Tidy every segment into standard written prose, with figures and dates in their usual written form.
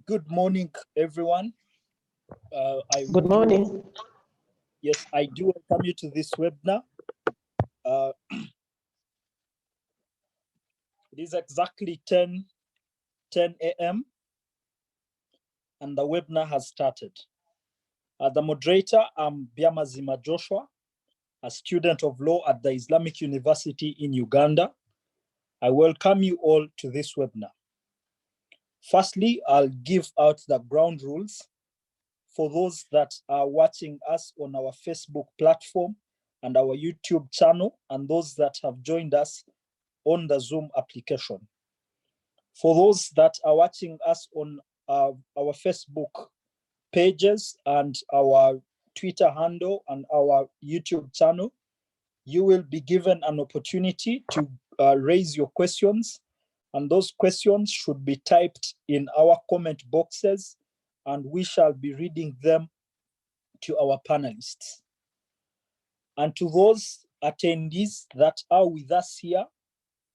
Good morning, everyone. Good morning. Yes, I do welcome you to this webinar. It is exactly 10 a.m. and the webinar has started. The moderator, I'm Byamazima Joshua, a student of law at the Islamic University in Uganda. I welcome you all to this webinar. Firstly, I'll give out the ground rules for those that are watching us on our Facebook platform and our YouTube channel, and those that have joined us on the Zoom application. For those that are watching us on our Facebook pages and our Twitter handle and our YouTube channel, you will be given an opportunity to raise your questions, and those questions should be typed in our comment boxes, and we shall be reading them to our panelists. And to those attendees that are with us here,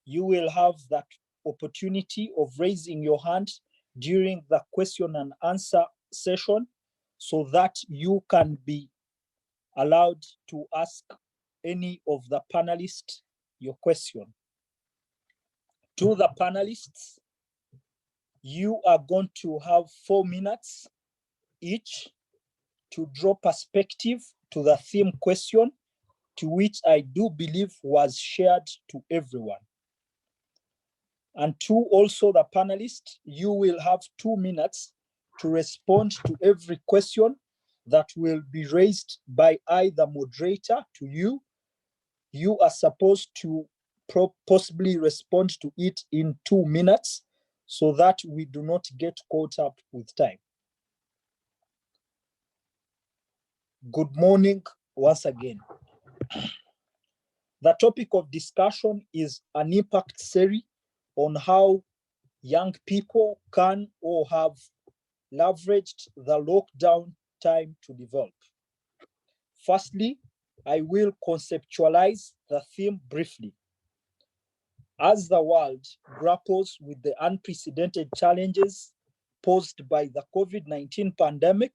you will have that opportunity of raising your hand during the question and answer session so that you can be allowed to ask any of the panelists your question. To the panelists, you are going to have 4 minutes each to draw perspective to the theme question, to which I do believe was shared to everyone. And to also the panelists, you will have 2 minutes to respond to every question that will be raised by either moderator to you. You are supposed to possibly respond to it in 2 minutes so that we do not get caught up with time. Good morning once again. The topic of discussion is an impact series on how young people can or have leveraged the lockdown time to develop. Firstly, I will conceptualize the theme briefly. As the world grapples with the unprecedented challenges posed by the COVID-19 pandemic,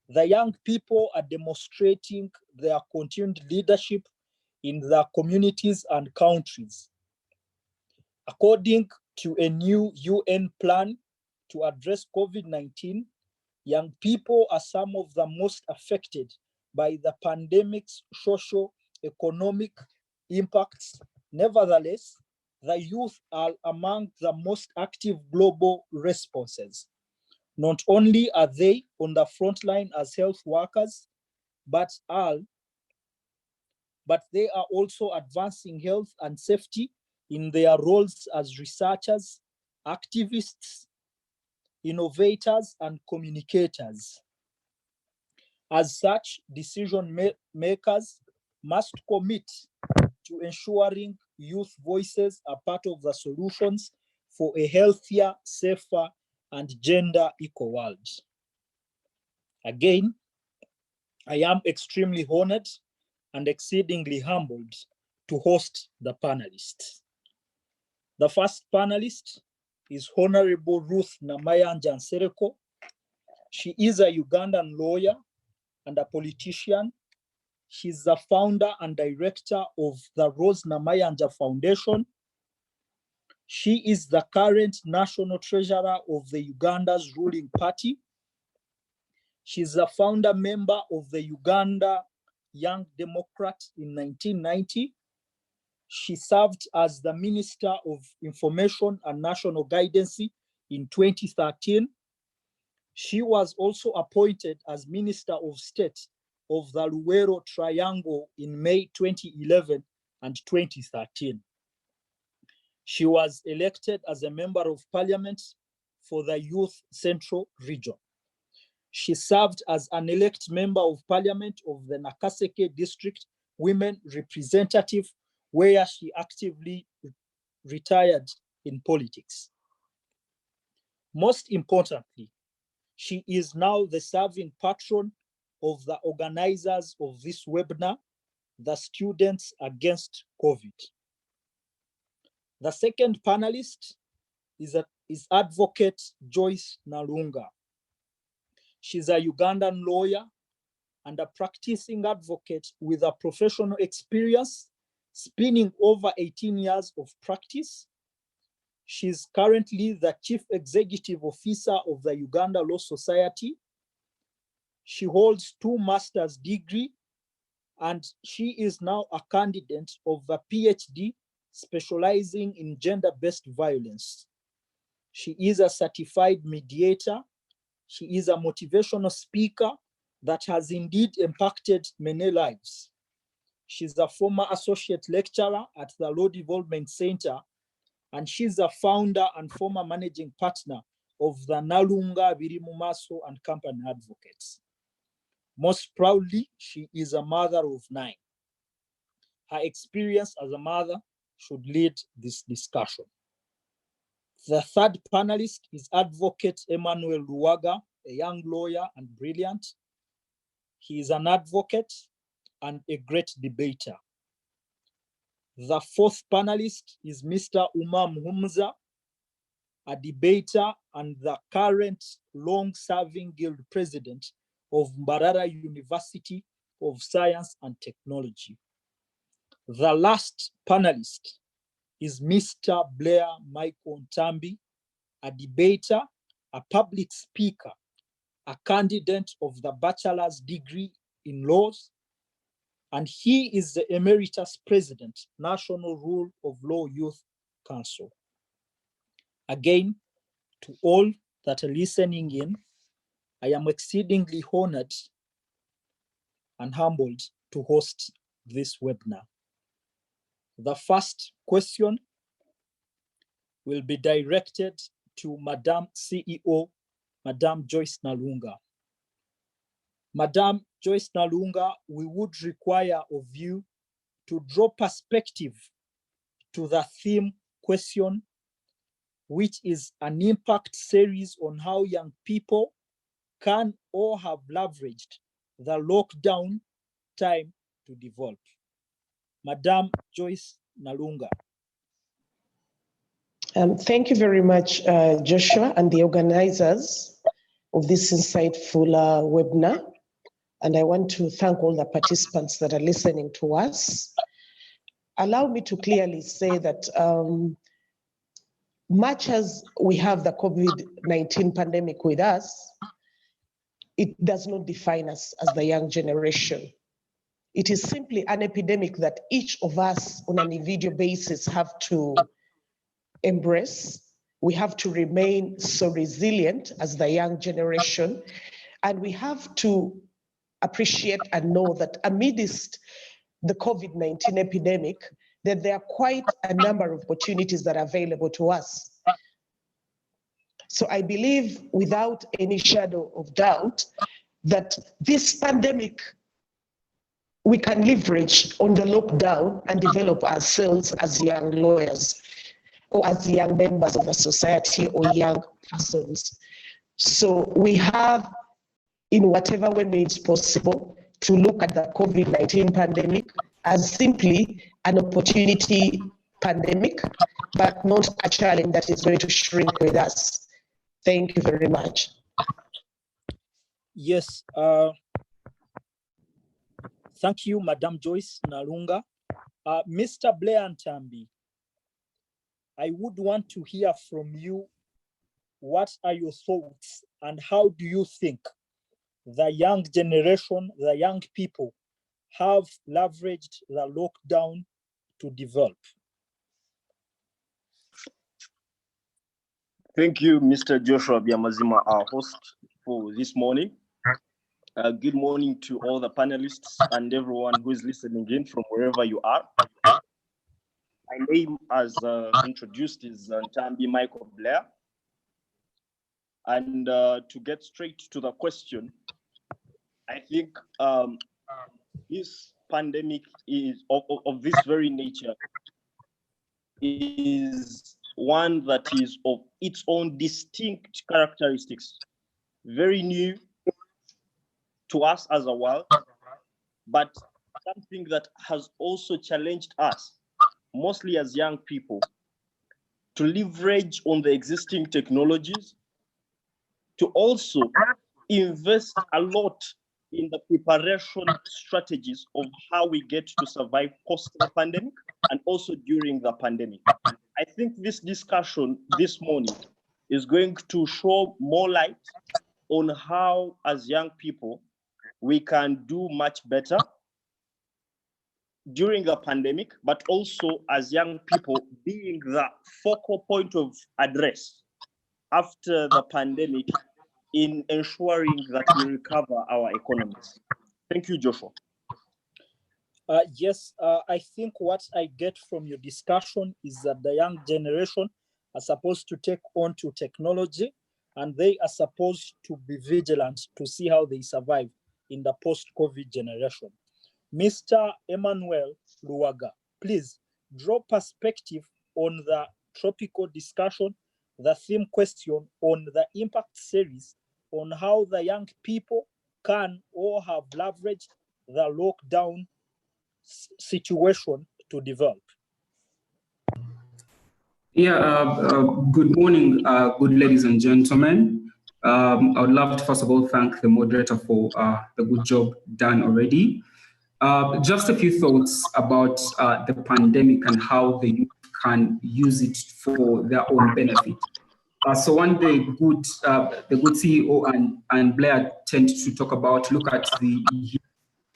the young people are demonstrating their continued leadership in their communities and countries. According to a new UN plan to address COVID-19, young people are some of the most affected by the pandemic's socio-economic impacts. Nevertheless, the youth are among the most active global responses. Not only are they on the front line as health workers, but they are also advancing health and safety in their roles as researchers, activists, innovators, and communicators. As such, decision makers must commit to ensuring youth voices are part of the solutions for a healthier, safer, and gender equal world. Again, I am extremely honored and exceedingly humbled to host the panelists. The first panelist is Honorable Ruth Namayanja. She is a Ugandan lawyer and a politician. She's the founder and director of the Rose Namayanja Foundation. She is the current national treasurer of the Uganda's ruling party. She's a founder member of the Uganda Young Democrat in 1990. She served as the Minister of Information and National Guidance in 2013. She was also appointed as Minister of State of the Luwero Triangle in May 2011 and 2013. She was elected as a Member of Parliament for the Youth Central Region. She served as an elected Member of Parliament of the Nakaseke District Women Representative, where she actively retired in politics. Most importantly, she is now the serving patron of the organizers of this webinar, the Students Against COVID. The second panelist is Advocate Joyce Nalunga. She's a Ugandan lawyer and a practicing advocate with a professional experience spanning over 18 years of practice. She's currently the Chief Executive Officer of the Uganda Law Society. She holds 2 master's degrees, and she is now a candidate of a PhD specializing in gender-based violence. She is a certified mediator. She is a motivational speaker that has indeed impacted many lives. She's a former associate lecturer at the Law Development Center, and she's a founder and former managing partner of the Nalunga, Byamazima, and Company Advocates. Most proudly, she is a mother of 9. Her experience as a mother should lead this discussion. The third panelist is Advocate Emmanuel Luwagga, a young lawyer and brilliant. He is an advocate and a great debater. The fourth panelist is Mr. Umar Muhumuza, a debater and the current long-serving guild president of Mbarara University of Science and Technology. The last panelist is Mr. Blair Ntambi, a debater, a public speaker, a candidate of the bachelor's degree in laws, and he is the emeritus president, National Rule of Law Youth Council. Again, to all that are listening in, I am exceedingly honored and humbled to host this webinar. The first question will be directed to Madam CEO, Madam Joyce Nalunga. Madam Joyce Nalunga, we would require of you to draw perspective to the theme question, which is an impact series on how young people can or have leveraged the lockdown time to develop. Madam Joyce Nalunga. Thank you very much, Joshua, and the organizers of this insightful webinar. And I want to thank all the participants that are listening to us. Allow me to clearly say that much as we have the COVID-19 pandemic with us, it does not define us as the young generation. It is simply an epidemic that each of us on an individual basis have to embrace. We have to remain so resilient as the young generation, and we have to appreciate and know that amidst the COVID-19 epidemic, that there are quite a number of opportunities that are available to us. So I believe without any shadow of doubt that this pandemic we can leverage on the lockdown and develop ourselves as young lawyers or as young members of a society or young persons. So we have, in whatever way it's possible, to look at the COVID-19 pandemic as simply an opportunity pandemic, but not a challenge that is going to shrink with us. Thank you very much. Yes. Thank you, Madam Joyce Nalunga. Mr. Blair and Ntambi, I would want to hear from you. What are your thoughts and how do you think the young generation, the young people have leveraged the lockdown to develop? Thank you, Mr. Joshua Byamazima, our host for this morning. Good morning to all the panelists and everyone who is listening in from wherever you are. My name, as introduced, is Ntambi Michael Blair. And to get straight to the question, I think this pandemic is of this very nature is one that is of its own distinct characteristics, very new to us as a world, but something that has also challenged us, mostly as young people, to leverage on the existing technologies, to also invest a lot in the preparation strategies of how we get to survive post the pandemic and also during the pandemic. I think this discussion this morning is going to show more light on how, as young people, we can do much better during the pandemic, but also as young people being the focal point of address after the pandemic in ensuring that we recover our economies. Thank you, Joshua. Yes, I think what I get from your discussion is that the young generation are supposed to take on to technology and they are supposed to be vigilant to see how they survive in the post-COVID generation. Mr. Emmanuel Luwagga, please draw perspective on the topical discussion, the theme question on the impact series on how the young people can or have leveraged the lockdown situation to develop. Good morning, good ladies and gentlemen. I would love to first of all thank the moderator for the good job done already. Just a few thoughts about the pandemic and how the youth can use it for their own benefit. So one day, the good CEO and Blair tend to talk about, look at the youth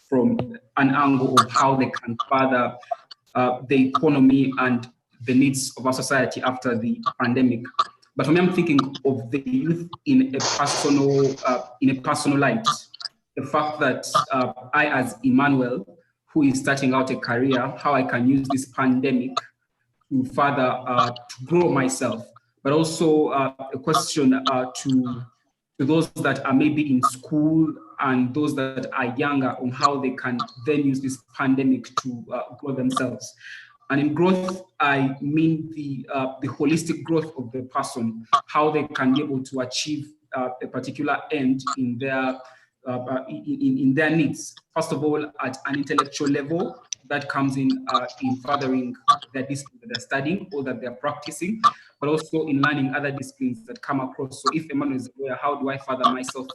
from an angle of how they can further the economy and the needs of our society after the pandemic. But for me, I'm thinking of the youth in a personal light. The fact that I, as Emmanuel, who is starting out a career, how I can use this pandemic to further to grow myself, but also a question to those that are maybe in school and those that are younger on how they can then use this pandemic to grow themselves. And in growth, I mean the holistic growth of the person, how they can be able to achieve a particular end in their needs. First of all, at an intellectual level, that comes in furthering their discipline that they're studying or that they're practicing, but also in learning other disciplines that come across. So if Emmanuel is aware, how do I further myself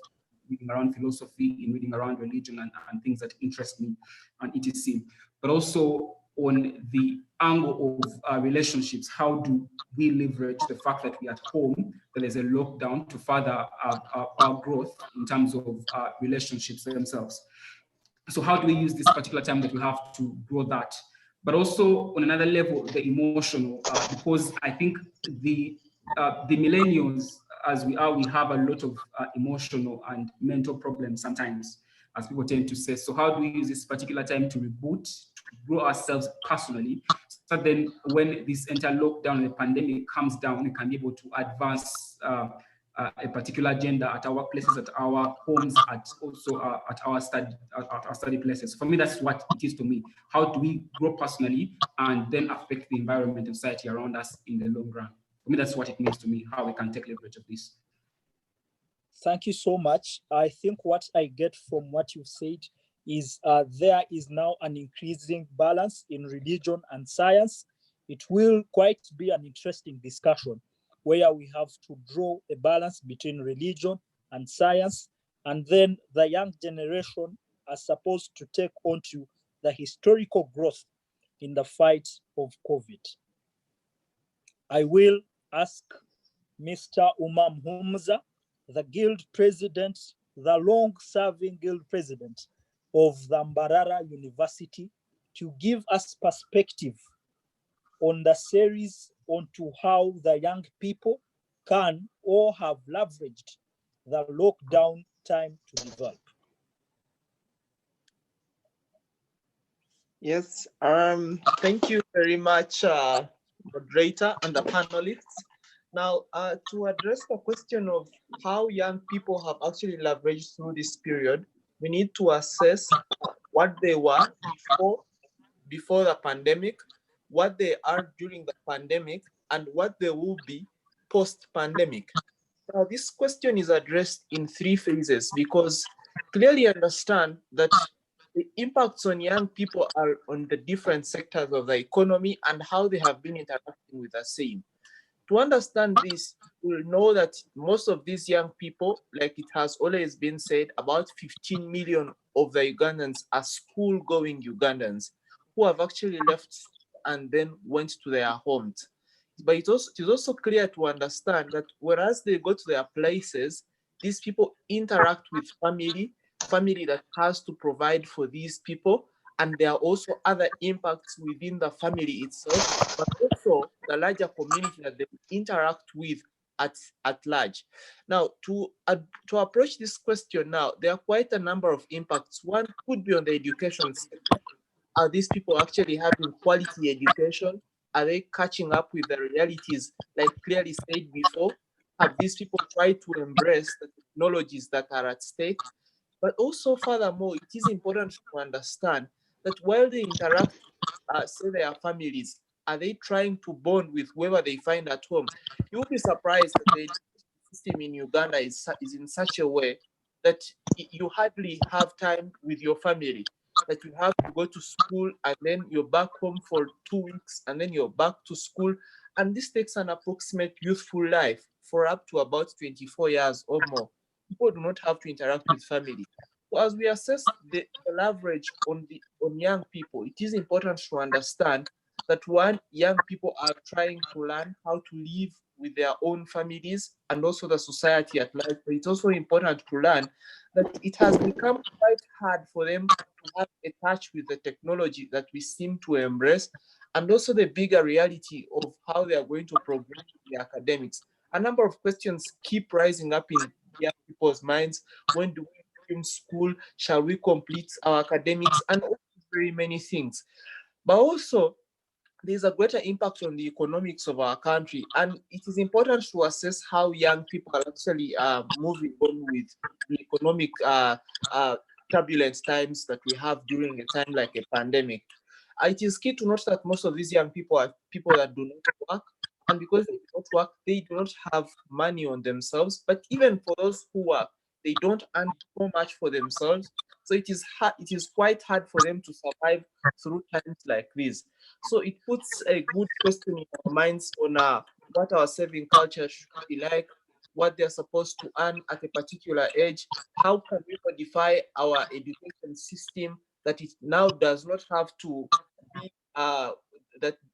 reading around philosophy, in reading around religion and things that interest me and etc. But also on the angle of relationships, how do we leverage the fact that we're at home, that there's a lockdown to further our growth in terms of relationships themselves. So how do we use this particular time that we have to grow that? But also on another level, the emotional, because I think the millennials, as we are, we have a lot of emotional and mental problems sometimes, as people tend to say. So how do we use this particular time to reboot, to grow ourselves personally, so then when this entire lockdown and the pandemic comes down, we can be able to advance a particular gender at our workplaces, at our homes, at our study places. For me, that's what it is to me. How do we grow personally and then affect the environment and society around us in the long run? For me, that's what it means to me, how we can take leverage of this. Thank you so much. I think what I get from what you've said is there is now an increasing balance in religion and science. It will quite be an interesting discussion where we have to draw a balance between religion and science, and then the young generation are supposed to take on to the historical growth in the fight of COVID. I will ask Mr. Umar Muhumuza, the guild president, the long-serving guild president of the Mbarara University, to give us perspective on the series onto how the young people can or have leveraged the lockdown time to develop. Yes, thank you very much, moderator and the panelists. Now, to address the question of how young people have actually leveraged through this period, we need to assess what they were before the pandemic, what they are during the pandemic, and what they will be post-pandemic. Now, this question is addressed in 3 phases because clearly understand that the impacts on young people are on the different sectors of the economy and how they have been interacting with the same. To understand this, we'll know that most of these young people, like it has always been said, about 15 million of the Ugandans are school-going Ugandans who have actually left and then went to their homes. But it is also clear to understand that whereas they go to their places, these people interact with family that has to provide for these people, and there are also other impacts within the family itself, but also the larger community that they interact with at large. Now, to approach this question now, there are quite a number of impacts. One could be on the education sector. Are these people actually having quality education? Are they catching up with the realities, like clearly said before? Have these people tried to embrace the technologies that are at stake? But also, furthermore, it is important to understand that while they interact, say their families, are they trying to bond with whoever they find at home? You'll be surprised that the education system in Uganda is in such a way that you hardly have time with your family, that you have to go to school and then you're back home for 2 weeks and then you're back to school. And this takes an approximate youthful life for up to about 24 years or more. People do not have to interact with family. So as we assess the leverage on young people, it is important to understand that one, young people are trying to learn how to live with their own families and also the society at large. But it's also important to learn that it has become quite hard for them to have a touch with the technology that we seem to embrace, and also the bigger reality of how they are going to progress in the academics. A number of questions keep rising up in young people's minds. When do we begin school? Shall we complete our academics? And very many things. But also, there's a greater impact on the economics of our country. And it is important to assess how young people are actually moving on with the economic turbulent times that we have during a time like a pandemic. It is key to note that most of these young people are people that do not work. And because they do not work, they do not have money on themselves. But even for those who work, they don't earn so much for themselves. So it is hard, it is quite hard for them to survive through times like this. So it puts a good question in our minds on what our saving culture should be like, what they're supposed to earn at a particular age. How can we modify our education system that it now does not have to be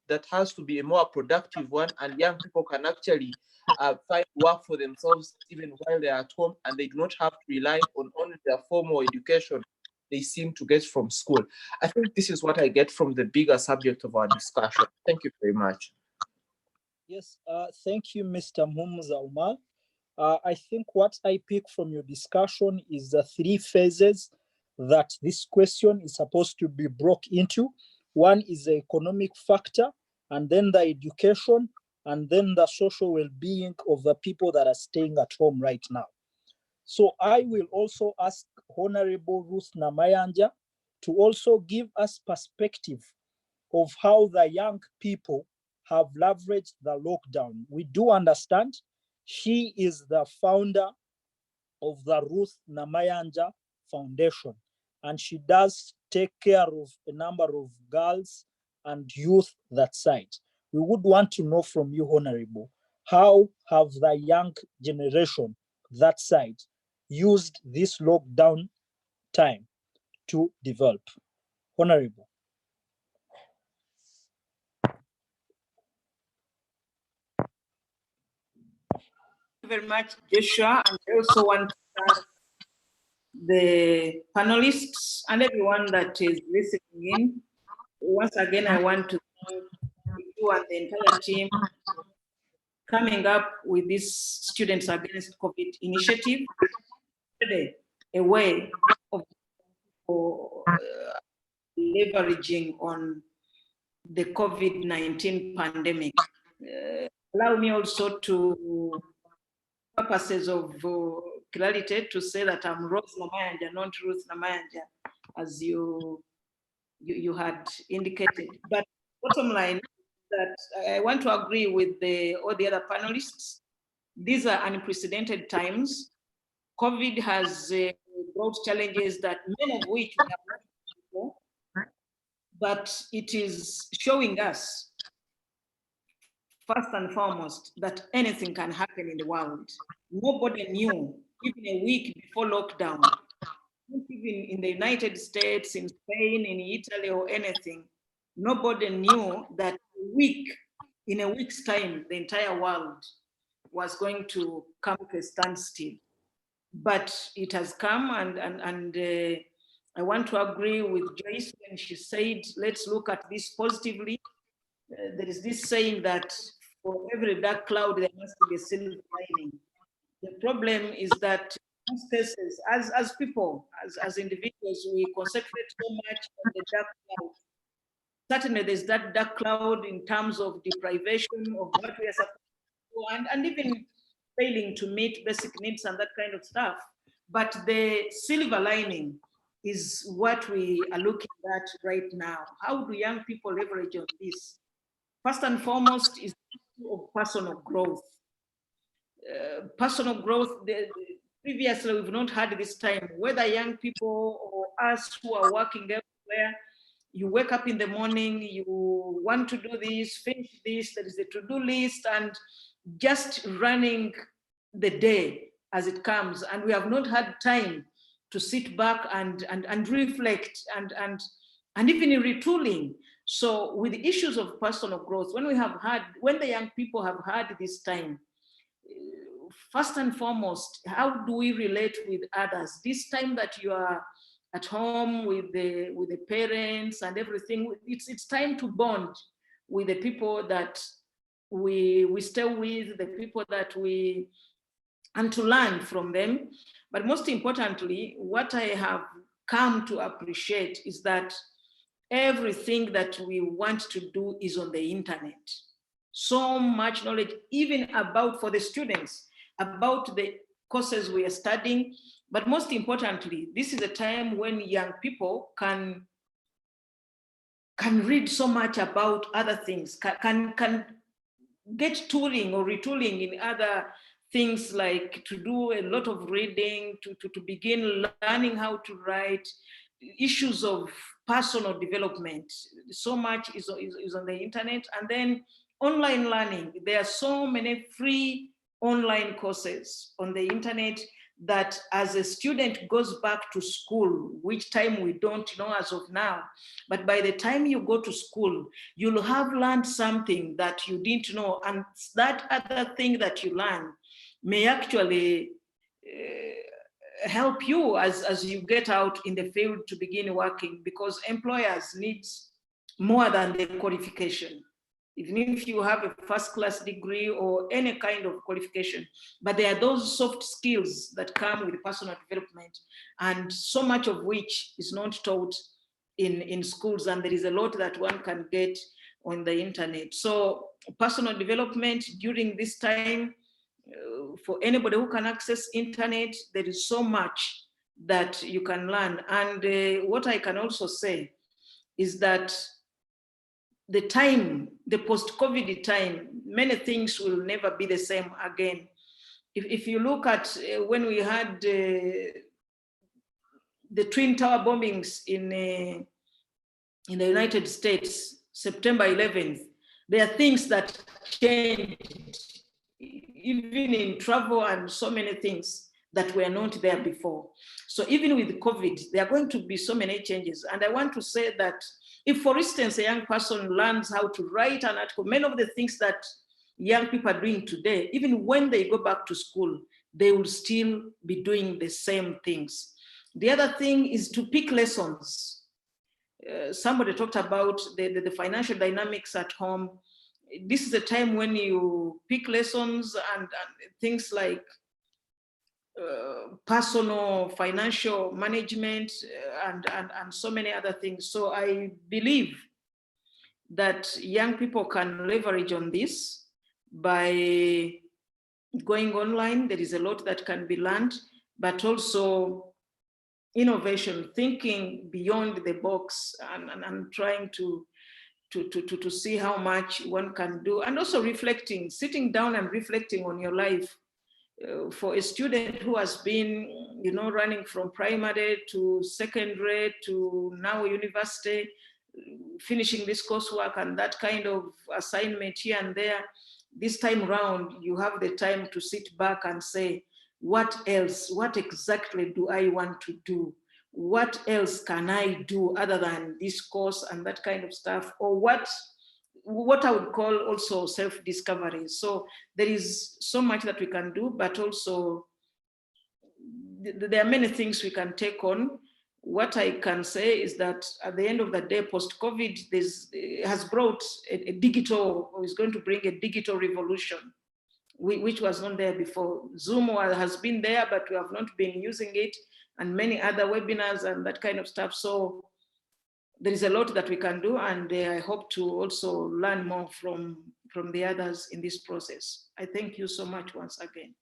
that has to be a more productive one, and young people can actually find work for themselves even while they're at home, and they do not have to rely on only their formal education they seem to get from school. I think this is what I get from the bigger subject of our discussion. Thank you very much. Yes, thank you, Mr. Muhumuza Umar. I think what I pick from your discussion is the 3 phases that this question is supposed to be broken into. One is the economic factor, and then the education, and then the social well-being of the people that are staying at home right now. So I will also ask Honorable Ruth Namayanja to also give us perspective of how the young people have leveraged the lockdown. We do understand she is the founder of the Ruth Namayanja Foundation, and she does take care of a number of girls and youth that side. We would want to know from you, Honorable, how have the young generation that side used this lockdown time to develop? Honorable. Thank you very much, Joshua, and I also want to thank the panelists and everyone that is listening in. Once again, I want to thank you and the entire team coming up with this Students Against COVID initiative, a way of leveraging on the COVID-19 pandemic. Allow me also to, purposes of clarity, to say that I'm Rose Namayanja, not Ruth Namayanja, as you had indicated. But bottom line, that I want to agree with all the other panelists. These are unprecedented times. COVID has brought challenges that many of which we have not before, but it is showing us, first and foremost, that anything can happen in the world. Nobody knew, even a week before lockdown, even in the United States, in Spain, in Italy, or anything, nobody knew that in a week's time, the entire world was going to come to a standstill. But it has come, and I want to agree with Joyce when she said, let's look at this positively. There is this saying that for every dark cloud, there must be a silver lining. The problem is that in most cases, as people, as individuals, we concentrate so much on the dark cloud. Certainly there's that dark cloud in terms of deprivation of what we are supposed to do, and even failing to meet basic needs and that kind of stuff. But the silver lining is what we are looking at right now. How do young people leverage on this? First and foremost is of personal growth. Personal growth, previously we've not had this time, whether young people or us who are working everywhere, you wake up in the morning, you want to do this, finish this, there is a to-do list, and just running the day as it comes. And we have not had time to sit back and reflect and even retooling. So with the issues of personal growth, when the young people have had this time, first and foremost, how do we relate with others? This time that you are at home with the parents and everything, it's time to bond with the people that we stay with, the people that and to learn from them. But most importantly, what I have come to appreciate is that everything that we want to do is on the internet. So much knowledge, even for the students, about the courses we are studying. But most importantly, this is a time when young people can read so much about other things, can get tooling or retooling in other things, like to do a lot of reading, to begin learning how to write, issues of personal development. So much is on the internet. And then online learning. There are so many free online courses on the internet that as a student goes back to school, which time we don't know as of now, but by the time you go to school, you'll have learned something that you didn't know, and that other thing that you learn may actually help you as you get out in the field to begin working, because employers need more than the qualification. Even if you have a first-class degree or any kind of qualification, but there are those soft skills that come with personal development, and so much of which is not taught in schools, and there is a lot that one can get on the internet. So personal development during this time, for anybody who can access internet, there is so much that you can learn. And what I can also say is that the time, the post-COVID time, many things will never be the same again. If you look at when we had the Twin Tower bombings in the United States, September 11th, there are things that changed, even in travel and so many things that were not there before. So even with COVID, there are going to be so many changes. And I want to say that if, for instance, a young person learns how to write an article, many of the things that young people are doing today, even when they go back to school, they will still be doing the same things. The other thing is to pick lessons. Somebody talked about the financial dynamics at home. This is a time when you pick lessons and things like personal financial management and so many other things. So I believe that young people can leverage on this by going online. There is a lot that can be learned, but also innovation, thinking beyond the box and trying to see how much one can do, and also reflecting, sitting down and reflecting on your life. For a student who has been, running from primary to secondary to now university, finishing this coursework and that kind of assignment here and there, this time around, you have the time to sit back and say, what else? What exactly do I want to do? What else can I do other than this course and that kind of stuff? Or what I would call also self-discovery. So there is so much that we can do, but also there are many things we can take on. What I can say is that at the end of the day, post-COVID has brought a digital, or is going to bring a digital revolution, which was not there before. Zoom has been there, but we have not been using it, and many other webinars and that kind of stuff. So there is a lot that we can do, and I hope to also learn more from the others in this process. I thank you so much once again.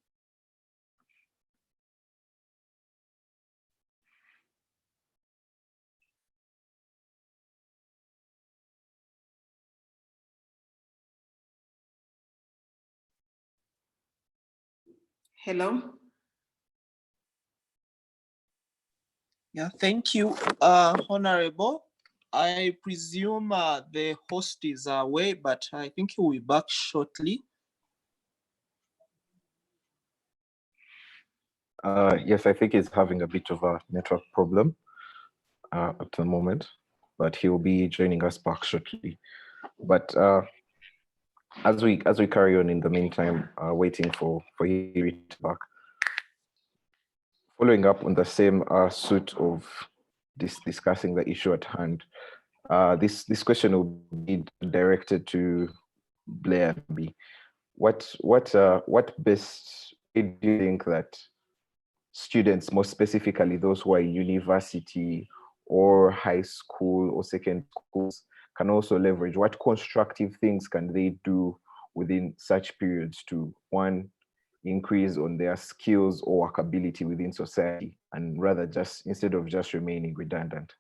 Hello. Yeah, thank you, Honorable. I presume the host is away, but I think he will be back shortly. Yes, I think he's having a bit of a network problem at the moment, but he will be joining us back shortly. But as we carry on in the meantime, waiting for you to be back, following up on the same suit of discussing the issue at hand, this question will be directed to Blair. What best do you think that students, more specifically those who are in university or high school or secondary schools, can also leverage? What constructive things can they do within such periods to, one, increase on their skills or workability within society, and rather just, instead of just remaining redundant?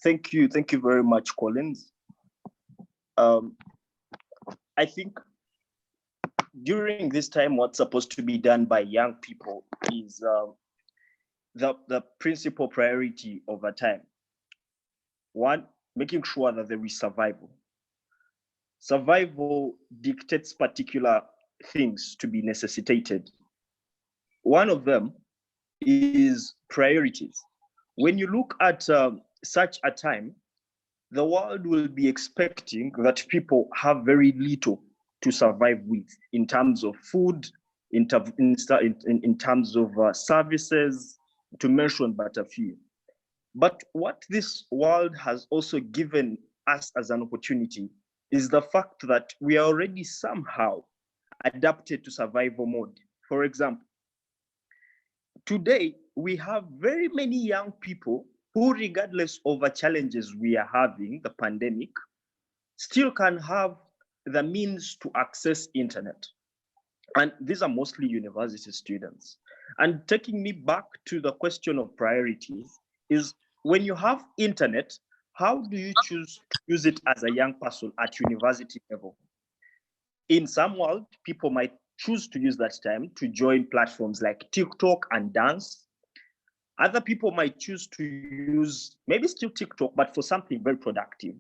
Thank you very much, Collins. I think during this time, what's supposed to be done by young people is the principal priority of the time. One, making sure that there is survival. Survival dictates particular things to be necessitated. One of them is priorities. When you look at such a time, the world will be expecting that people have very little to survive with in terms of food, in terms of services, to mention but a few. But what this world has also given us as an opportunity is the fact that we are already somehow adapted to survival mode. For example, today we have very many young people who, regardless of the challenges we are having, the pandemic, still can have the means to access internet. And these are mostly university students. And taking me back to the question of priorities is, when you have internet, how do you choose to use it as a young person at university level? In some world, people might choose to use that time to join platforms like TikTok and dance. Other people might choose to use maybe still TikTok, but for something very productive.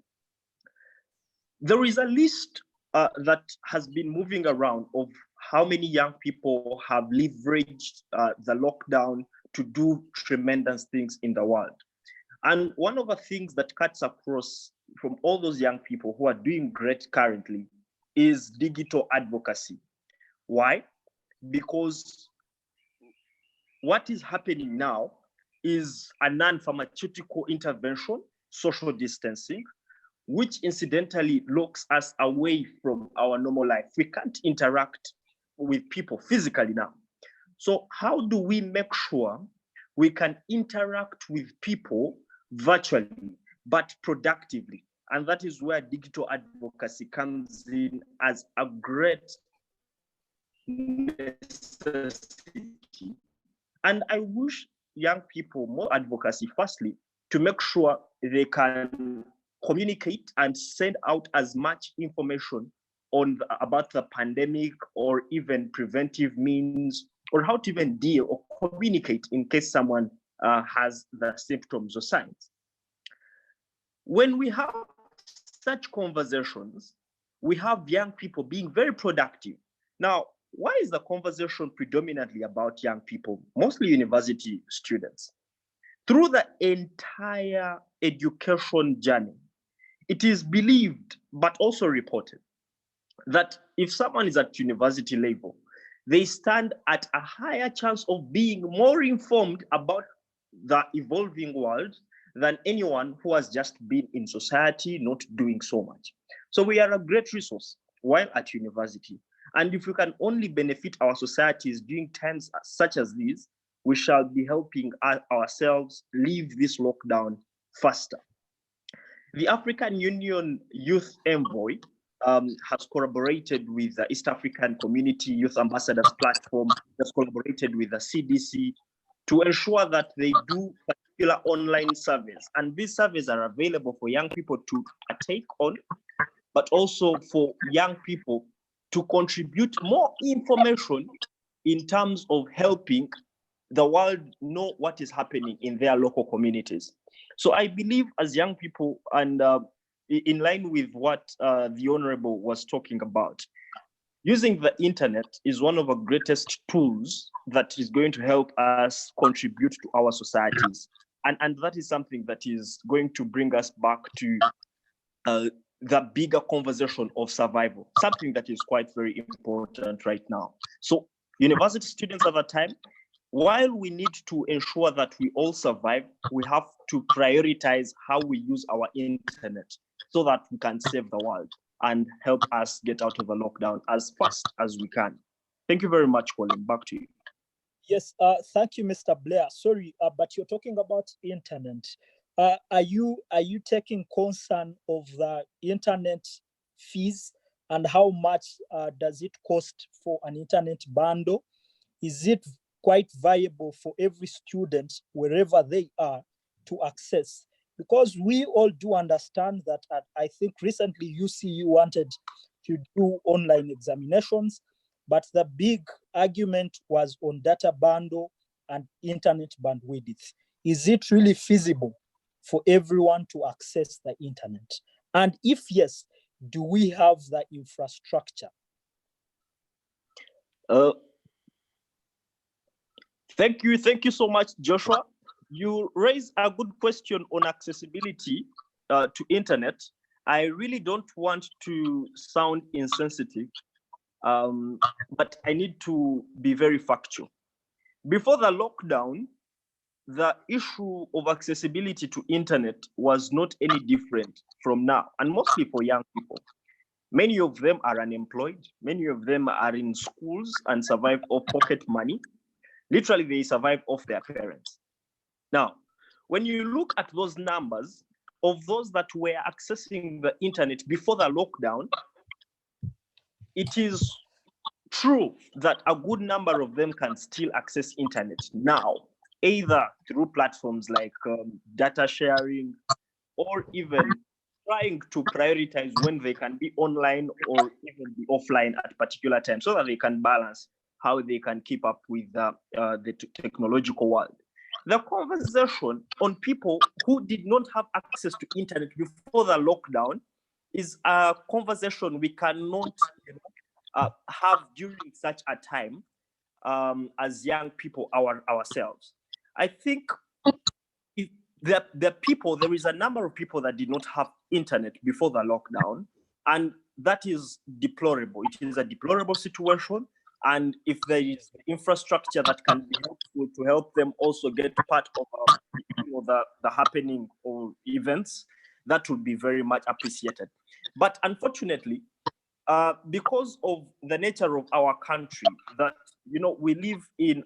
There is a list that has been moving around of how many young people have leveraged the lockdown to do tremendous things in the world. And one of the things that cuts across from all those young people who are doing great currently is digital advocacy. Why? Because what is happening now is a non-pharmaceutical intervention, social distancing, which incidentally locks us away from our normal life. We can't interact with people physically now. So how do we make sure we can interact with people virtually, but productively? And that is where digital advocacy comes in as a great necessity. And I wish young people more advocacy, firstly, to make sure they can communicate and send out as much information about the pandemic, or even preventive means, or how to even deal or communicate in case someone has the symptoms or signs. When we have such conversations, we have young people being very productive. Now, why is the conversation predominantly about young people, mostly university students? Through the entire education journey, it is believed, but also reported, that if someone is at university level, they stand at a higher chance of being more informed about the evolving world than anyone who has just been in society, not doing so much. So we are a great resource while at university. And if we can only benefit our societies during times such as these, we shall be helping ourselves leave this lockdown faster. The African Union Youth Envoy has collaborated with the East African Community Youth Ambassadors Platform, has collaborated with the CDC to ensure that they do particular online surveys. And these surveys are available for young people to take on, but also for young people to contribute more information in terms of helping the world know what is happening in their local communities. So I believe as young people, and in line with what the Honorable was talking about, using the internet is one of the greatest tools that is going to help us contribute to our societies. And that is something that is going to bring us back to the bigger conversation of survival, something that is quite very important right now. So university students at that time, while we need to ensure that we all survive, we have to prioritize how we use our internet so that we can save the world and help us get out of the lockdown as fast as we can. Thank you very much, Colin. Back to you. Yes, thank you, Mr. Blair. Sorry, but you're talking about internet. Are you taking concern of the internet fees, and how much does it cost for an internet bundle? Is it quite viable for every student wherever they are to access? Because we all do understand that I think recently UCU wanted to do online examinations, but the big argument was on data bundle and internet bandwidth. Is it really feasible for everyone to access the internet? And if yes, do we have the infrastructure? Thank you so much, Joshua. You raise a good question on accessibility to internet. I really don't want to sound insensitive, but I need to be very factual. Before the lockdown, the issue of accessibility to internet was not any different from now, and mostly for young people. Many of them are unemployed. Many of them are in schools and survive off pocket money. Literally, they survive off their parents. Now, when you look at those numbers of those that were accessing the internet before the lockdown, it is true that a good number of them can still access internet now, either through platforms like data sharing, or even trying to prioritize when they can be online or even be offline at particular times, so that they can balance how they can keep up with the technological world. The conversation on people who did not have access to internet before the lockdown is a conversation we cannot have during such a time as young people ourselves. I think there is a number of people that did not have internet before the lockdown, and that is deplorable. It is a deplorable situation. And if there is infrastructure that can be helpful to help them also get part of the happening or events, that would be very much appreciated. But unfortunately, because of the nature of our country, that we live in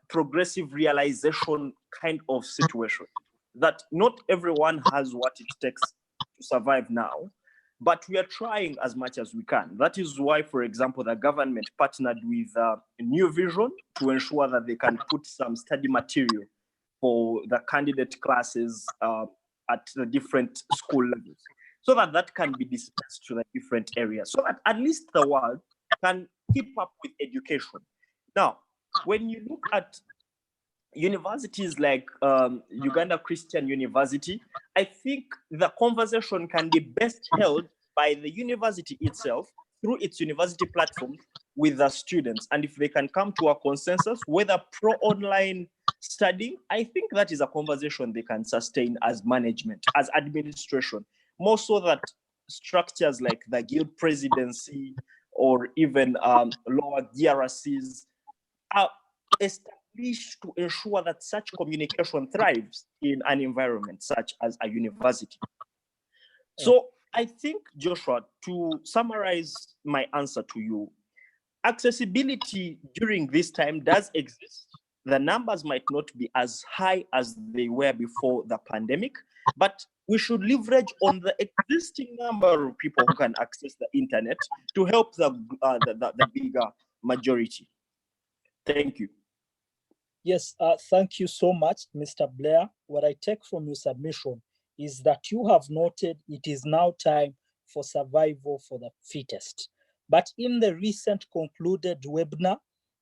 progressive realization kind of situation, that not everyone has what it takes to survive now, but we are trying as much as we can. That is why, for example, the government partnered with New Vision to ensure that they can put some study material for the candidate classes at the different school levels, so that can be dispersed to the different areas, so that at least the world can keep up with education. Now, when you look at universities like Uganda Christian University, I think the conversation can be best held by the university itself through its university platforms with the students. And if they can come to a consensus, whether pro-online studying, I think that is a conversation they can sustain as management, as administration, more so that structures like the guild presidency or even lower DRCs are established to ensure that such communication thrives in an environment such as a university. So I think, Joshua, to summarize my answer to you, accessibility during this time does exist. The numbers might not be as high as they were before the pandemic, but we should leverage on the existing number of people who can access the internet to help the bigger majority. Thank you. Yes, thank you so much, Mr. Blair. What I take from your submission is that you have noted it is now time for survival for the fittest. But in the recent concluded webinar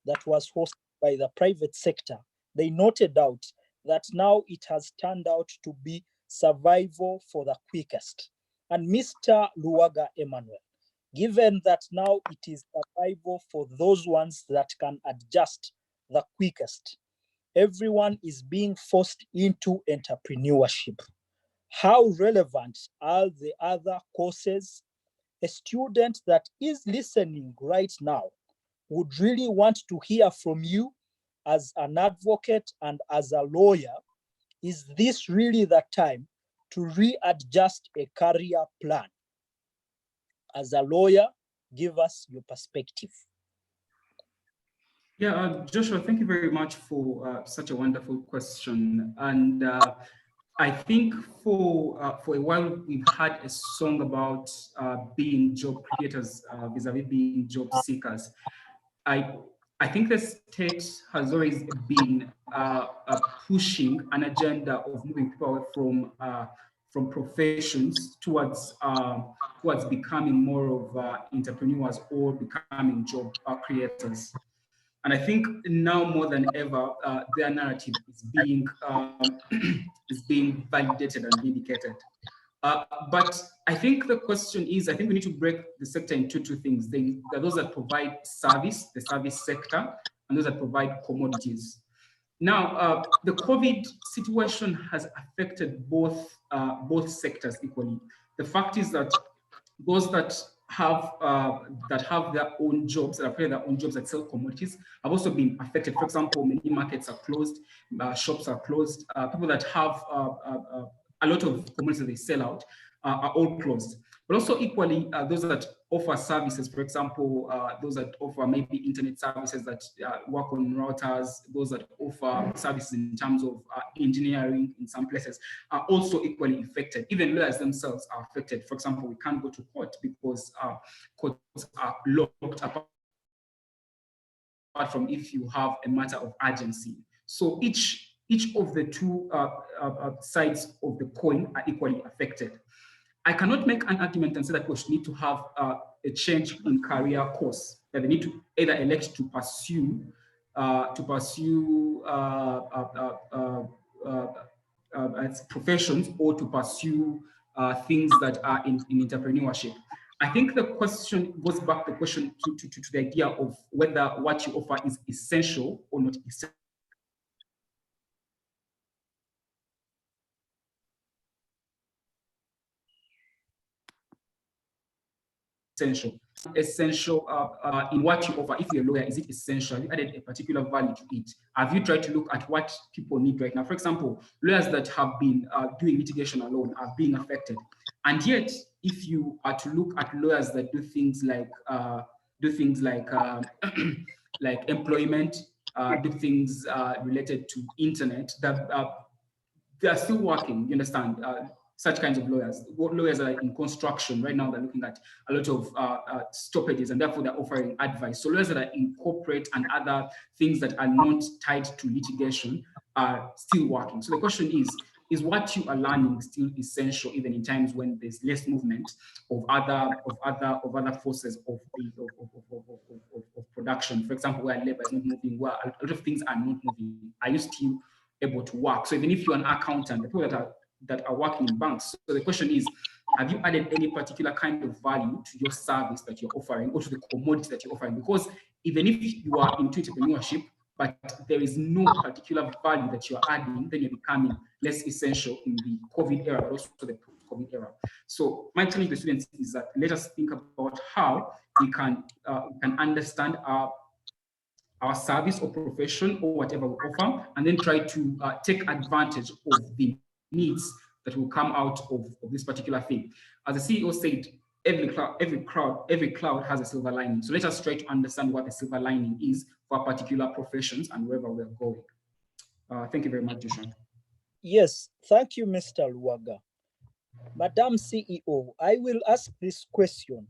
that was hosted by the private sector, they noted out that now it has turned out to be survival for the quickest. And Mr. Luwagga Emmanuel, given that now it is survival for those ones that can adjust the quickest, everyone is being forced into entrepreneurship. How relevant are the other courses? A student that is listening right now would really want to hear from you as an advocate and as a lawyer. Is this really the time to readjust a career plan? As a lawyer, give us your perspective. Yeah, Joshua, thank you very much for such a wonderful question. And I think for a while, we've had a song about being job creators vis-a-vis being job seekers. I think the state has always been pushing an agenda of moving people away from professions towards becoming more of entrepreneurs or becoming job creators. And I think now more than ever, their narrative is being validated and vindicated. But I think the question is, I think we need to break the sector into two things. There are those that provide service, the service sector, and those that provide commodities. Now, the COVID situation has affected both sectors equally. The fact is that those that have their own jobs, that are their own jobs that sell commodities, have also been affected. For example, many markets are closed, shops are closed. People that have a lot of commodities that they sell out are all closed. but also equally those that offer services, for example, those that offer maybe internet services that work on routers, those that offer services in terms of engineering in some places are also equally affected. Even lawyers themselves are affected. For example, we can't go to court because courts are locked apart from if you have a matter of urgency. So each of the two sides of the coin are equally affected. I cannot make an argument and say that we should need to have a change in career course, that they need to either elect to pursue professions or to pursue things that are in entrepreneurship. I think the question goes back to the question to the idea of whether what you offer is essential or not essential. Essential in what you offer. If you're a lawyer, is it essential? Have you added a particular value to it? Have you tried to look at what people need right now? For example, lawyers that have been doing litigation alone are being affected. And yet, if you are to look at lawyers that do things like like employment, do things related to internet, that they are still working, you understand? Such kinds of lawyers. Lawyers are in construction right now, they're looking at a lot of stoppages, and therefore they're offering advice. So lawyers that are in corporate and other things that are not tied to litigation are still working. So the question is what you are learning still essential even in times when there's less movement of other forces of production? For example, where labor is not moving, where a lot of things are not moving, are you still able to work? So even if you're an accountant, the people that are working in banks. So the question is, have you added any particular kind of value to your service that you're offering or to the commodity that you're offering? Because even if you are into entrepreneurship, but there is no particular value that you're adding, then you're becoming less essential in the COVID era, but also the post-COVID era. So my challenge to the students is that let us think about how we can understand our service or profession or whatever we offer, and then try to take advantage of the needs that will come out of this particular thing. As the CEO said, every cloud has a silver lining. So let us try to understand what the silver lining is for particular professions and wherever we're going. Thank you very much, Joshua. Yes, thank you, Mr. Luwagga. Madam CEO, I will ask this question.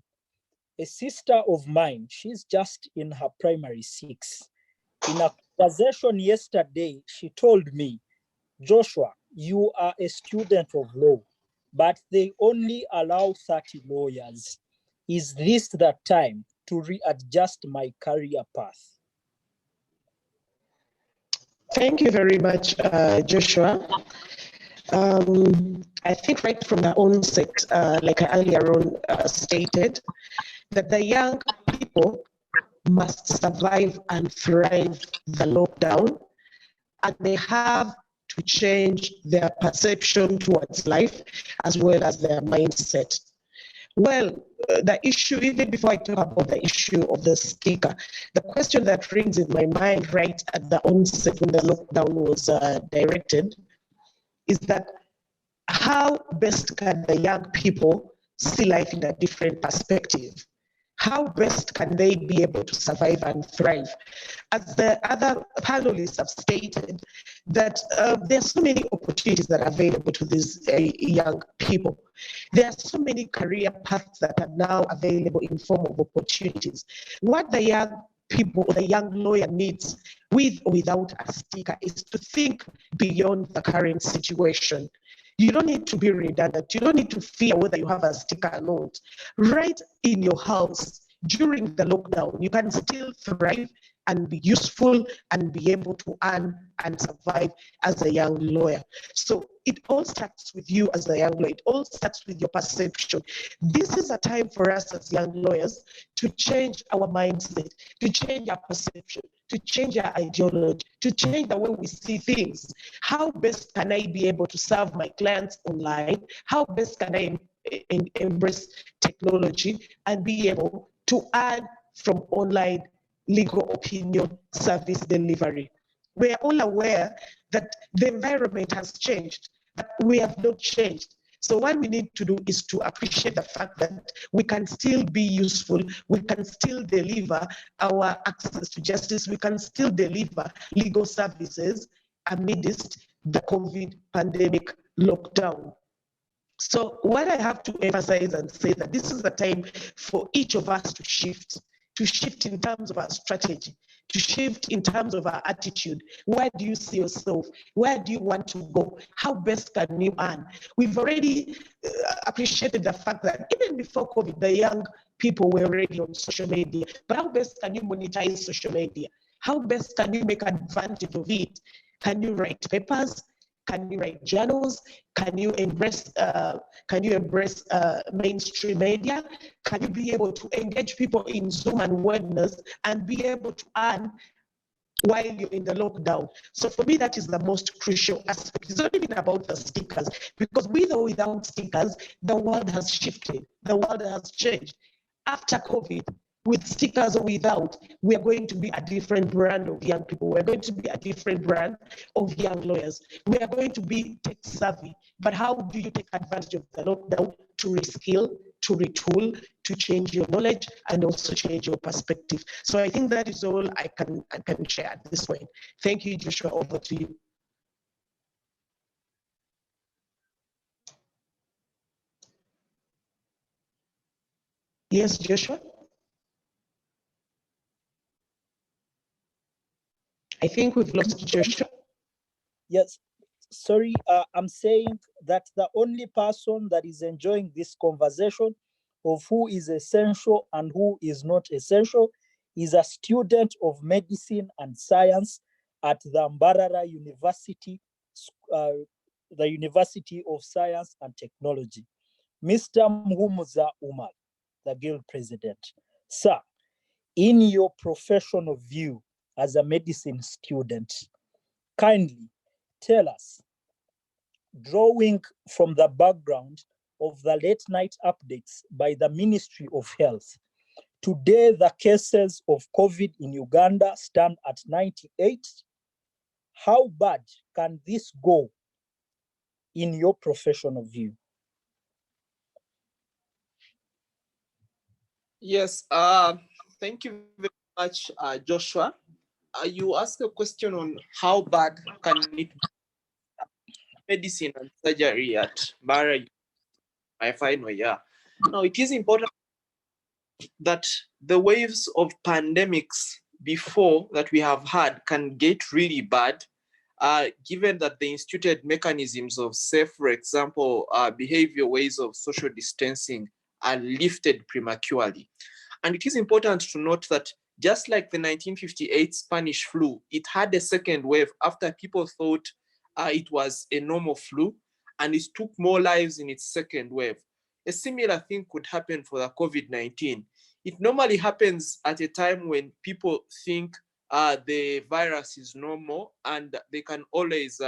A sister of mine, she's just in her primary 6. In a conversation yesterday, she told me, Joshua, you are a student of law, but they only allow 30 lawyers. Is this the time to readjust my career path? Thank you very much, Joshua. I think right from the onset, like I earlier on stated, that the young people must survive and thrive the lockdown, and they have to change their perception towards life as well as their mindset. Well, the issue, even before I talk about the issue of the speaker, the question that rings in my mind right at the onset when the lockdown was directed is that how best can the young people see life in a different perspective? How best can they be able to survive and thrive? As the other panelists have stated, that there are so many opportunities that are available to these young people. There are so many career paths that are now available in form of opportunities. What the young people, the young lawyer needs, with or without a sticker, is to think beyond the current situation. You don't need to be redundant. You don't need to fear whether you have a sticker or not. Right in your house during the lockdown, you can still thrive and be useful and be able to earn and survive as a young lawyer. So it all starts with you as a young lawyer. It all starts with your perception. This is a time for us as young lawyers to change our mindset, to change our perception, to change our ideology, to change the way we see things. How best can I be able to serve my clients online? How best can I embrace technology and be able to earn from online legal opinion service delivery? We are all aware that the environment has changed, but we have not changed. So what we need to do is to appreciate the fact that we can still be useful, we can still deliver our access to justice, we can still deliver legal services amidst the COVID pandemic lockdown. So what I have to emphasize and say that this is the time for each of us to shift in terms of our strategy, to shift in terms of our attitude. Where do you see yourself? Where do you want to go? How best can you earn? We've already appreciated the fact that even before COVID, the young people were already on social media. But how best can you monetize social media? How best can you make advantage of it? Can you write papers? Can you write journals? Can you embrace mainstream media? Can you be able to engage people in Zoom and webinars and be able to earn while you're in the lockdown? So for me, that is the most crucial aspect. It's not even about the stickers, because with or without stickers, the world has shifted, the world has changed. After COVID, with stickers or without, we are going to be a different brand of young people. We're going to be a different brand of young lawyers. We are going to be tech savvy. But how do you take advantage of the lockdown to reskill, to retool, to change your knowledge, and also change your perspective? So I think that is all I can share at this point. Thank you, Joshua. Over to you. Yes, Joshua? I think we've lost Joshua. Yes, sorry, I'm saying that the only person that is enjoying this conversation of who is essential and who is not essential is a student of medicine and science at the Mbarara University, the University of Science and Technology, Mr. Muhumuza Umar, the Guild President. Sir, in your professional view as a medicine student, kindly tell us, drawing from the background of the late night updates by the Ministry of Health, today the cases of COVID in Uganda stand at 98. How bad can this go in your professional view? Yes, thank you very much, Joshua. You asked a question on how bad can it be, medicine and surgery at Bara, my final year. Now, it is important that the waves of pandemics before that we have had can get really bad, given that the instituted mechanisms of safe, for example, behavior ways of social distancing are lifted prematurely. And it is important to note that just like the 1958 Spanish flu, it had a second wave after people thought it was a normal flu, and it took more lives in its second wave. A similar thing could happen for the COVID-19. It normally happens at a time when people think the virus is normal and they can always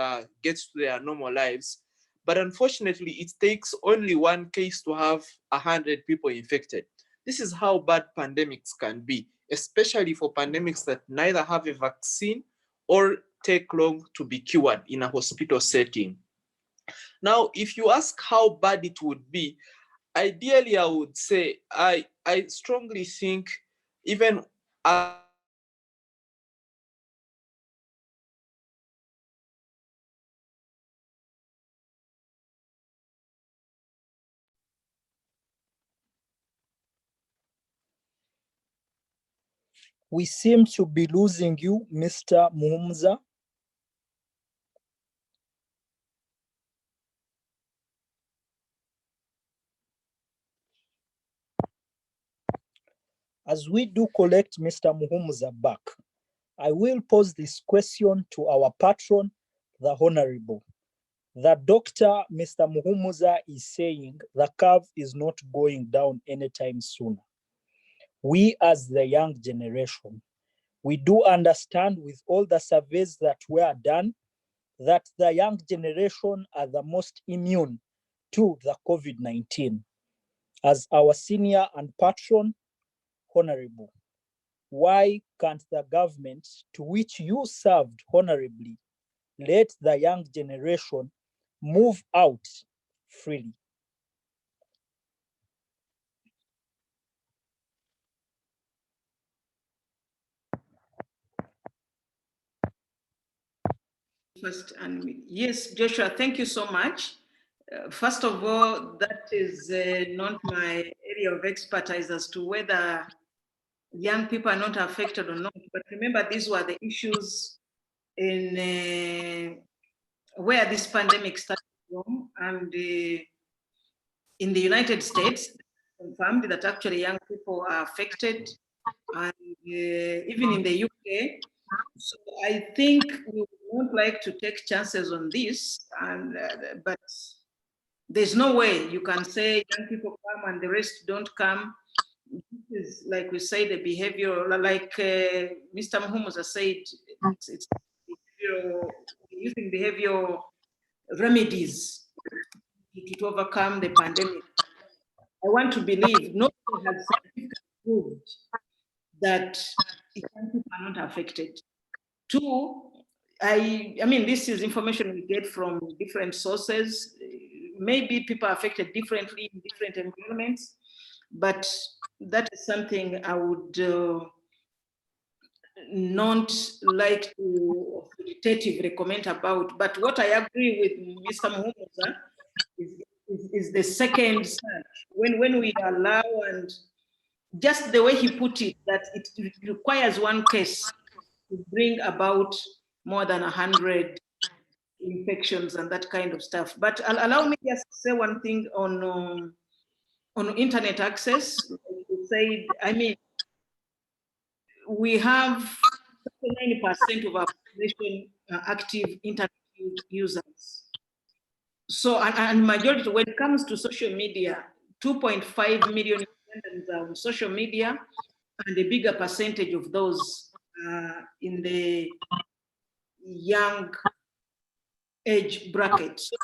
get to their normal lives. But unfortunately, it takes only one case to have 100 people infected. This is how bad pandemics can be, especially for pandemics that neither have a vaccine or take long to be cured in a hospital setting. Now, if you ask how bad it would be, ideally, I would say, I strongly think even We seem to be losing you, Mr. Muhumuza. As we do collect Mr. Muhumuza back, I will pose this question to our patron, the Honorable. The doctor, Mr. Muhumuza, is saying the curve is not going down anytime sooner. We as the young generation, we do understand with all the surveys that were done that the young generation are the most immune to the COVID-19. As our senior and patron, Honorable, why can't the government to which you served honorably let the young generation move out freely? First, and yes, Joshua, thank you so much. First of all, that is not my area of expertise as to whether young people are not affected or not. But remember, these were the issues in where this pandemic started from, and in the United States, confirmed that actually young people are affected, and even in the UK. So I think we would not like to take chances on this, and but there's no way you can say young people come and the rest don't come. This is, like we say, the behavior, like Mr. Muhumuza said, it's using behavioral remedies to overcome the pandemic. I want to believe nobody has scientifically proved that young people are not affected. Two, I mean, this is information we get from different sources. Maybe people are affected differently in different environments, but that is something I would not like to authoritatively comment about. But what I agree with Mr. Muhumuza is the second search. When we allow, and just the way he put it, that it requires one case to bring about more than 100 infections and that kind of stuff. But allow me just say one thing on internet access. Like you said, I mean, we have 90% of our population active internet users. So, and majority, when it comes to social media, 2.5 million Ugandans are on social media, and a bigger percentage of those in the young age bracket. So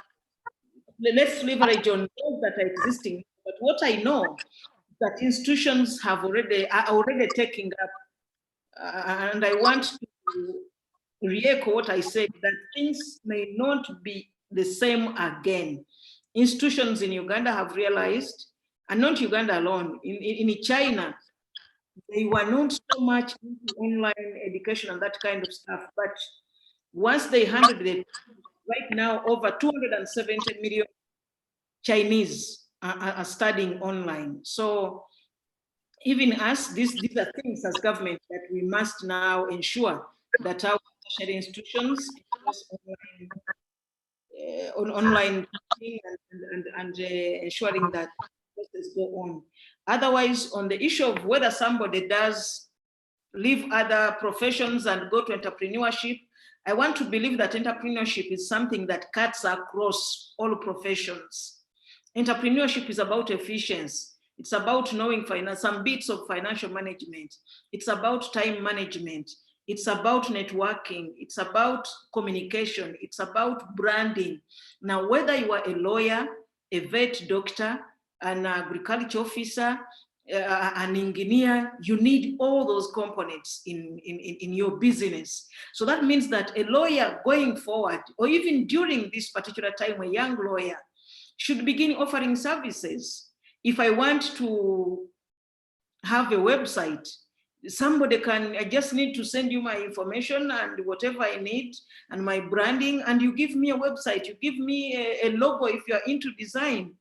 let's leverage on those that are existing. But what I know that institutions are already taking up, and I want to re-echo what I said, that things may not be the same again. Institutions in Uganda have realized, and not Uganda alone, in China, they were not so much into online education and that kind of stuff, but once they handled it, right now over 270 million Chinese are studying online. So even us, these are things as government that we must now ensure that our tertiary institutions online and ensuring that process go on. Otherwise, on the issue of whether somebody does leave other professions and go to entrepreneurship, I want to believe that entrepreneurship is something that cuts across all professions. Entrepreneurship is about efficiency. It's about knowing finance, some bits of financial management. It's about time management. It's about networking. It's about communication. It's about branding. Now, whether you are a lawyer, a vet doctor, an agriculture officer, an engineer, you need all those components in your business. So that means that a lawyer going forward, or even during this particular time, a young lawyer should begin offering services. If I want to have a website, somebody can, I just need to send you my information and whatever I need and my branding, and you give me a website, you give me a logo if you're into design,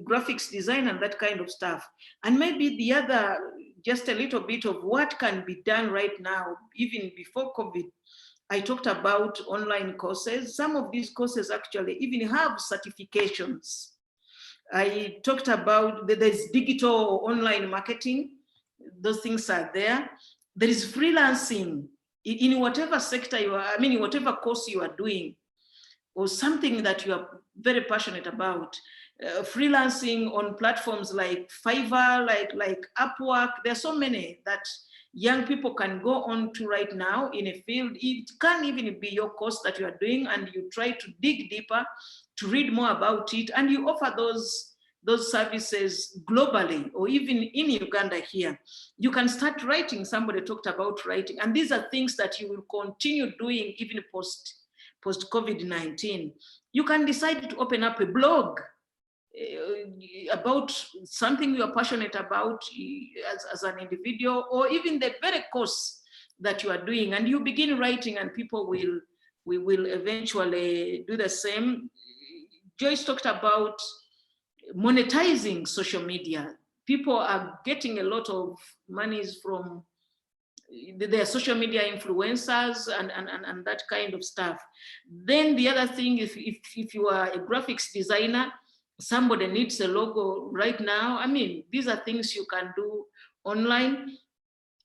graphics design and that kind of stuff. And maybe the other, just a little bit of what can be done right now, even before COVID. I talked about online courses. Some of these courses actually even have certifications. I talked about there's digital online marketing. Those things are there. There is freelancing in whatever sector you are, I mean, in whatever course you are doing, or something that you are very passionate about. Freelancing on platforms like Fiverr, like Upwork. There are so many that young people can go on to right now in a field. It can even be your course that you are doing, and you try to dig deeper to read more about it, and you offer those services globally, or even in Uganda here. You can start writing. Somebody talked about writing, and these are things that you will continue doing even post-COVID-19. You can decide to open up a blog about something you are passionate about as an individual, or even the very course that you are doing, and you begin writing, and people will we will eventually do the same. Joyce talked about monetizing social media. People are getting a lot of monies from their social media influencers and that kind of stuff. Then the other thing, if you are a graphics designer, somebody needs a logo right now. I mean, these are things you can do online.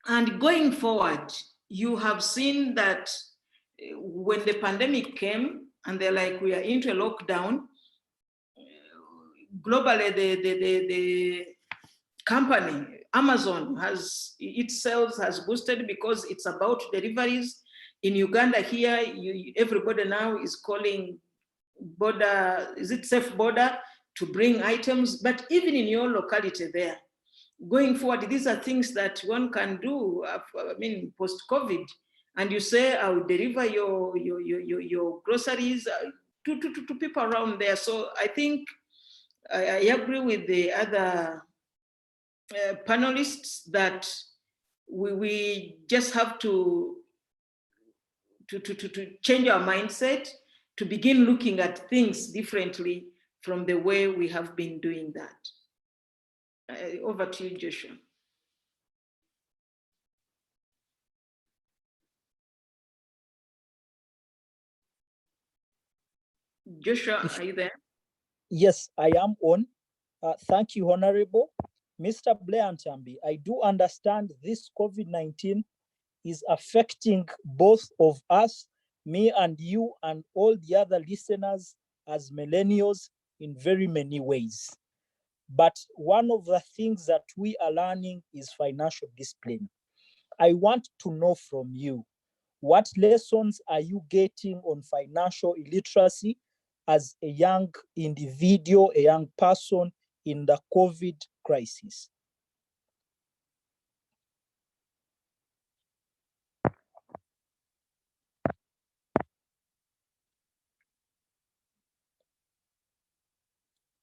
And going forward, you have seen that when the pandemic came and they're like, we are into a lockdown, globally, the company, Amazon, its sales has boosted because it's about deliveries. In Uganda here, everybody now is calling border, is it safe border to bring items, but even in your locality there, going forward, these are things that one can do, I mean, post-COVID, and you say, I will deliver your groceries to people around there. So I think I agree with the other panelists that we just have to change our mindset, to begin looking at things differently from the way we have been doing that. Over to you, Joshua. Joshua, are you there? Yes, I am on. Thank you, Honorable. Mr. Blair and Ntambi, I do understand this COVID-19 is affecting both of us, me and you, and all the other listeners as millennials in very many ways. But one of the things that we are learning is financial discipline. I want to know from you, what lessons are you getting on financial illiteracy as a young individual, a young person in the COVID crisis?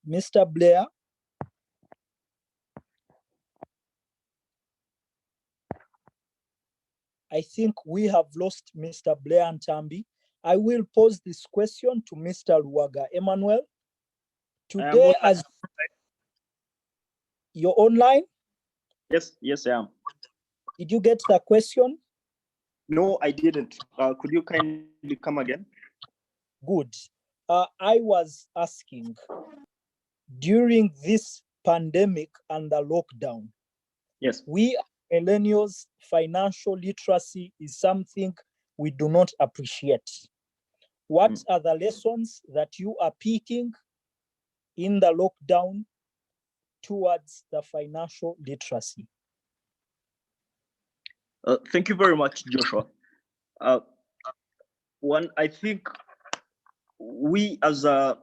Mr. Blair? I think we have lost Mr. Blair and Ntambi. I will pose this question to Mr. Luwagga. Emmanuel, today as you're online? Yes, yes, I am. Did you get the question? No, I didn't. Could you kindly come again? Good. I was asking, during this pandemic and the lockdown, yes, we millennials, financial literacy is something we do not appreciate. What are the lessons that you are picking in the lockdown towards the financial literacy? Thank you very much, Joshua. One, I think we as a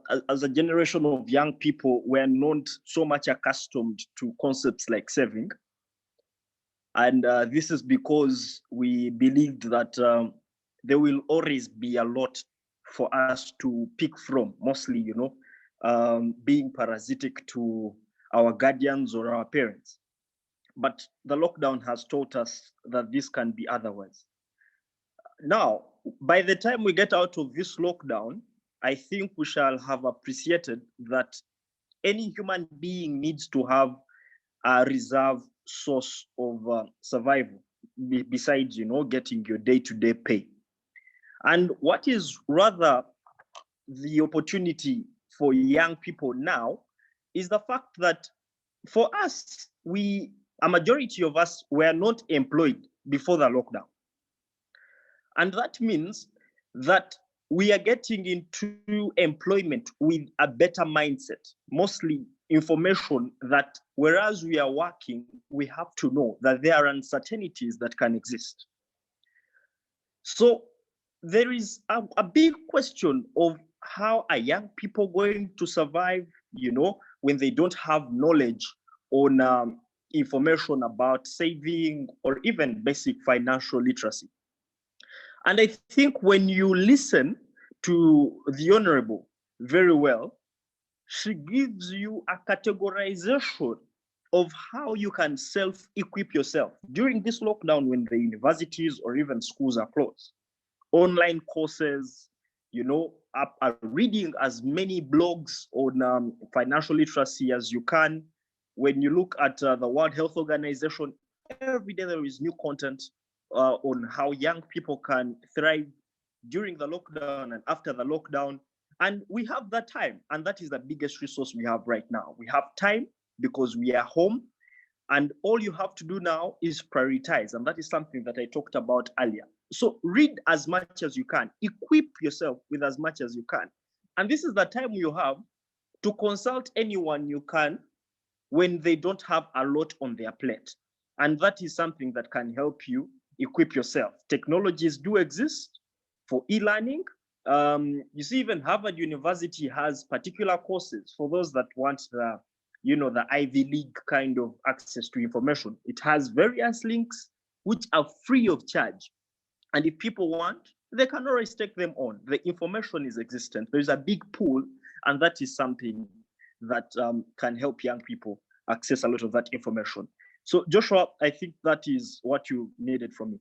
generation of young people were not so much accustomed to concepts like saving. And this is because we believed that there will always be a lot for us to pick from, mostly, you know, being parasitic to our guardians or our parents. But the lockdown has taught us that this can be otherwise. Now, by the time we get out of this lockdown, I think we shall have appreciated that any human being needs to have a reserve source of survival besides, you know, getting your day-to-day pay. And what is rather the opportunity for young people now is the fact that for us, a majority of us were not employed before the lockdown. And that means that we are getting into employment with a better mindset, mostly information that whereas we are working, we have to know that there are uncertainties that can exist. So there is a big question of how are young people going to survive, you know, when they don't have knowledge on information about saving or even basic financial literacy. And I think when you listen to the Honorable very well, she gives you a categorization of how you can self-equip yourself during this lockdown when the universities or even schools are closed. online courses, you know, reading as many blogs on financial literacy as you can. When you look at the World Health Organization, every day there is new content on how young people can thrive during the lockdown and after the lockdown. And we have that time, and that is the biggest resource we have right now. We have time because we are home, and all you have to do now is prioritize, and that is something that I talked about earlier. So read as much as you can, equip yourself with as much as you can. And this is the time you have to consult anyone you can when they don't have a lot on their plate. And that is something that can help you equip yourself. Technologies do exist for e-learning. You see, even Harvard University has particular courses for those that want the, you know, the Ivy League kind of access to information. It has various links which are free of charge. And if people want, they can always take them on. The information is existent. There's a big pool, and that is something that can help young people access a lot of that information. So Joshua, I think that is what you needed from me.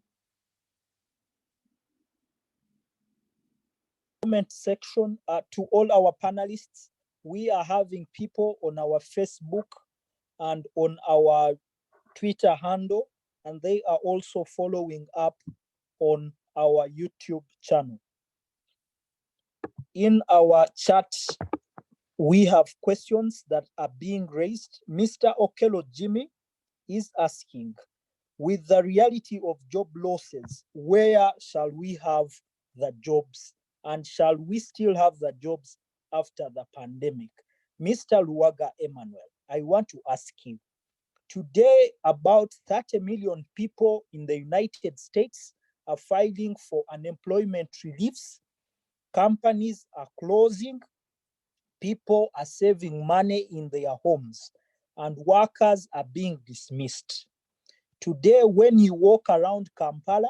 Comment section to all our panelists. We are having people on our Facebook and on our Twitter handle, and they are also following up on our YouTube channel. In our chat, we have questions that are being raised. Mr. Okello Jimmy is asking, with the reality of job losses, where shall we have the jobs? And shall we still have the jobs after the pandemic? Mr. Luwagga Emmanuel, I want to ask you, today about 30 million people in the United States are filing for unemployment reliefs. Companies are closing, people are saving money in their homes, and workers are being dismissed. Today, when you walk around Kampala,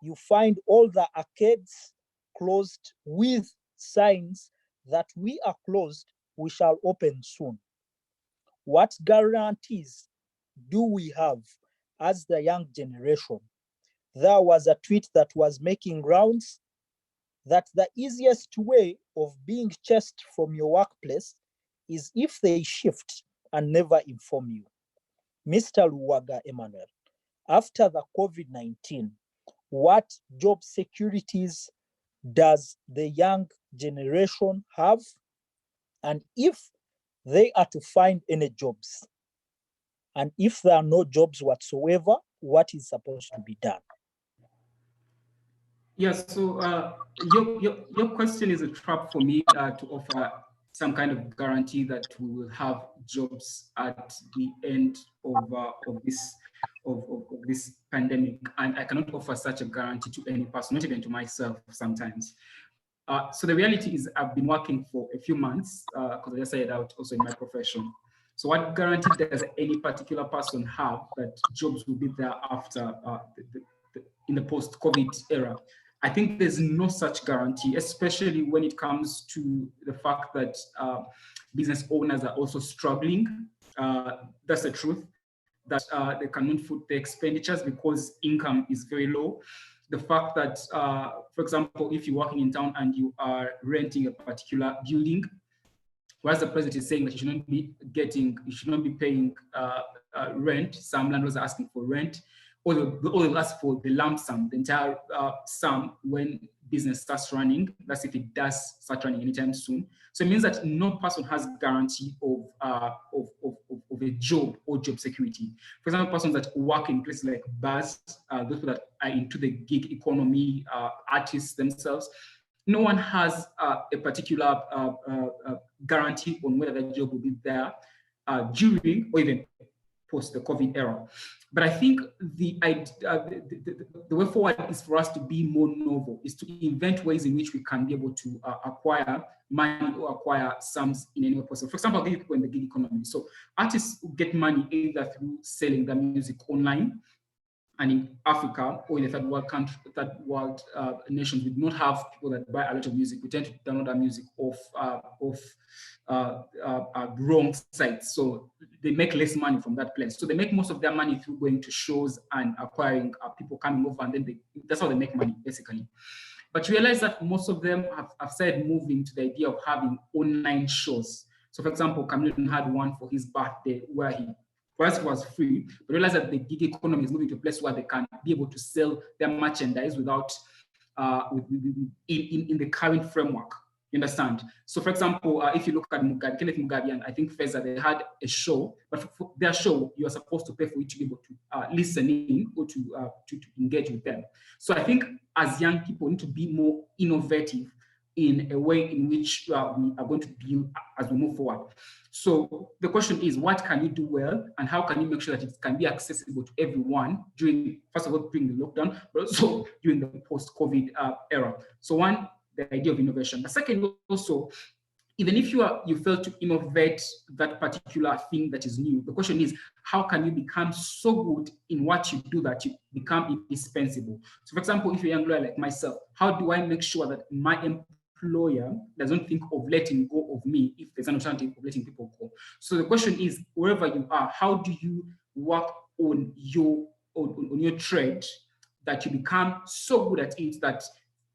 you find all the arcades closed with signs that we are closed, we shall open soon. What guarantees do we have as the young generation? There was a tweet that was making rounds that the easiest way of being chased from your workplace is if they shift and never inform you. Mr. Luwagga Emmanuel, after the COVID-19, what job securities does the young generation have? And if they are to find any jobs, and if there are no jobs whatsoever, what is supposed to be done? Yes, so your question is a trap for me to offer some kind of guarantee that we will have jobs at the end of this pandemic, and I cannot offer such a guarantee to any person, not even to myself sometimes. So the reality is I've been working for a few months because I just started out also in my profession. So what guarantee does any particular person have that jobs will be there after in the post-COVID era? I think there's no such guarantee, especially when it comes to the fact that business owners are also struggling. That's the truth, that they cannot foot the expenditures because income is very low. The fact that, for example, if you're working in town and you are renting a particular building, whereas the president is saying that you should not be paying rent, some landlords are asking for rent, or they'll ask for the lump sum, the entire sum when business starts running. That's if it does start running anytime soon. So it means that no person has guarantee of a job or job security. For example, persons that work in places like bars, those people that are into the gig economy, artists themselves, no one has a particular guarantee on whether that job will be there during or even post the COVID era. But I think the way forward is for us to be more novel, is to invent ways in which we can be able to acquire money or acquire sums in any way possible. For example, I'll give you in the gig economy. So artists get money either through selling their music online, and in Africa or in the third world nations, we do not have people that buy a lot of music. We tend to download our music off wrong sites. So they make less money from that place. So they make most of their money through going to shows and acquiring people coming over, and then that's how they make money, basically. But you realize that most of them have started moving to the idea of having online shows. So for example, Cameron had one for his birthday where he first was free, but realized that the gig economy is moving to a place where they can be able to sell their merchandise without in the current framework. You understand? So, for example, if you look at Mugabe, Kenneth Mugabe, and I think Feza, they had a show, but for their show, you are supposed to pay for it to be able to listen in or to engage with them. So, I think as young people, we need to be more innovative in a way in which we are going to build as we move forward. So the question is, what can you do well, and how can you make sure that it can be accessible to everyone during, first of all, during the lockdown, but also during the post-COVID era? So one, the idea of innovation. The second, also, even if you fail to innovate that particular thing that is new, the question is, how can you become so good in what you do that you become indispensable? So for example, if you're a young lawyer like myself, how do I make sure that my employer doesn't think of letting go of me if there's an alternative of letting people go? So the question is, wherever you are, how do you work on your trade that you become so good at it that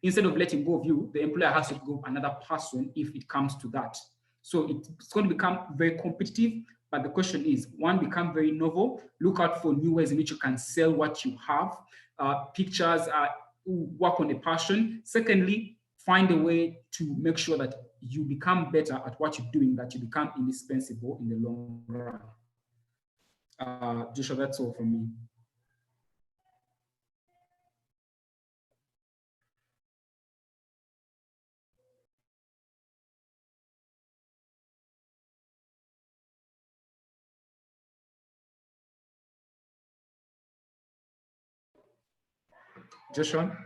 instead of letting go of you, the employer has to go another person if it comes to that. So it's going to become very competitive, but the question is, one, become very novel, look out for new ways in which you can sell what you have, pictures, work on a passion. Secondly, find a way to make sure that you become better at what you're doing, that you become indispensable in the long run. Joshua, that's all from me. Joshua?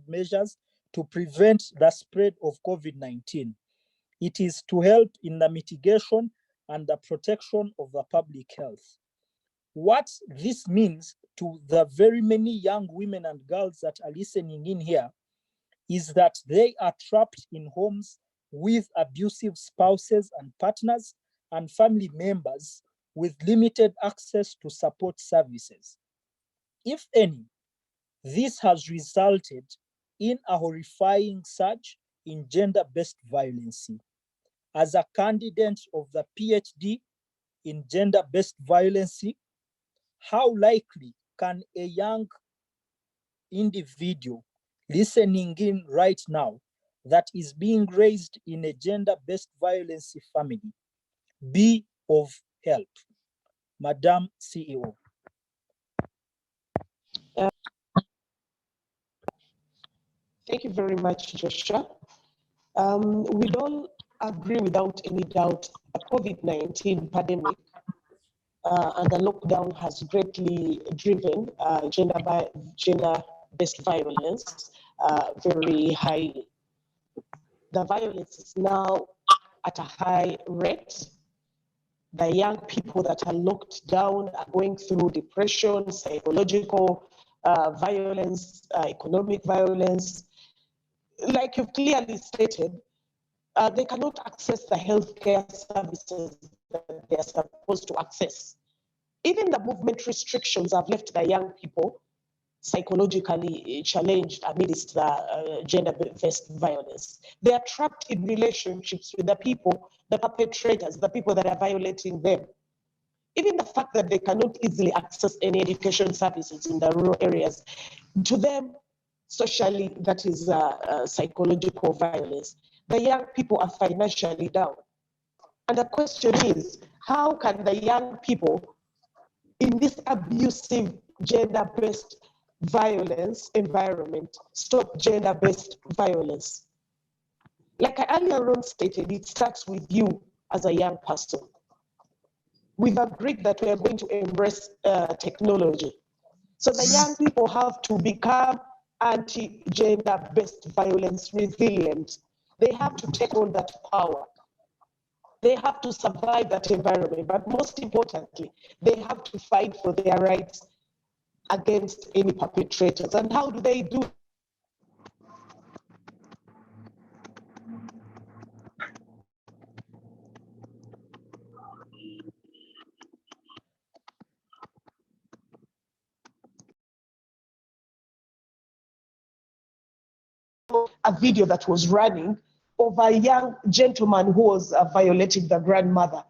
Measures to prevent the spread of COVID-19. It is to help in the mitigation and the protection of the public health. What this means to the very many young women and girls that are listening in here is that they are trapped in homes with abusive spouses and partners and family members with limited access to support services. If any, this has resulted in a horrifying surge in gender-based violence. As a candidate of the PhD in gender-based violence, how likely can a young individual listening in right now that is being raised in a gender-based violence family be of help? Madam CEO. Thank you very much, Joshua. We all agree without any doubt the COVID-19 pandemic and the lockdown has greatly driven gender-based violence very high. The violence is now at a high rate. The young people that are locked down are going through depression, psychological violence, economic violence. Like you've clearly stated, they cannot access the healthcare services that they are supposed to access. Even the movement restrictions have left the young people psychologically challenged amidst the gender-based violence. They are trapped in relationships with the people, the perpetrators, the people that are violating them. Even the fact that they cannot easily access any education services in the rural areas, to them, socially, that is psychological violence. The young people are financially down. And the question is, how can the young people in this abusive gender-based violence environment stop gender-based violence? Like I earlier on stated, it starts with you as a young person. We've agreed that we are going to embrace technology. So the young people have to become anti-gender-based violence resilient. They have to take on that power. They have to survive that environment, but most importantly, they have to fight for their rights against any perpetrators. And how do they do? a video that was running of a young gentleman who was violating the grandmother.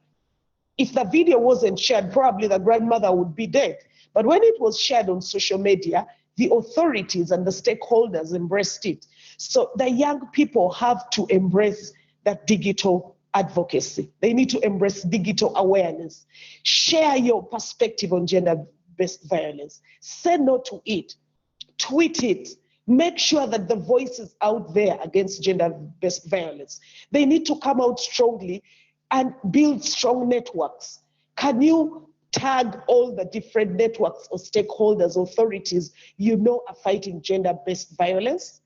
If the video wasn't shared, probably the grandmother would be dead. But when it was shared on social media, the authorities and the stakeholders embraced it. So the young people have to embrace that digital advocacy. They need to embrace digital awareness. Share your perspective on gender-based violence. Say no to it. Tweet it. Make sure that the voices out there against gender-based violence, they need to come out strongly and build strong networks. Can you tag all the different networks or stakeholders, authorities you know are fighting gender-based violence?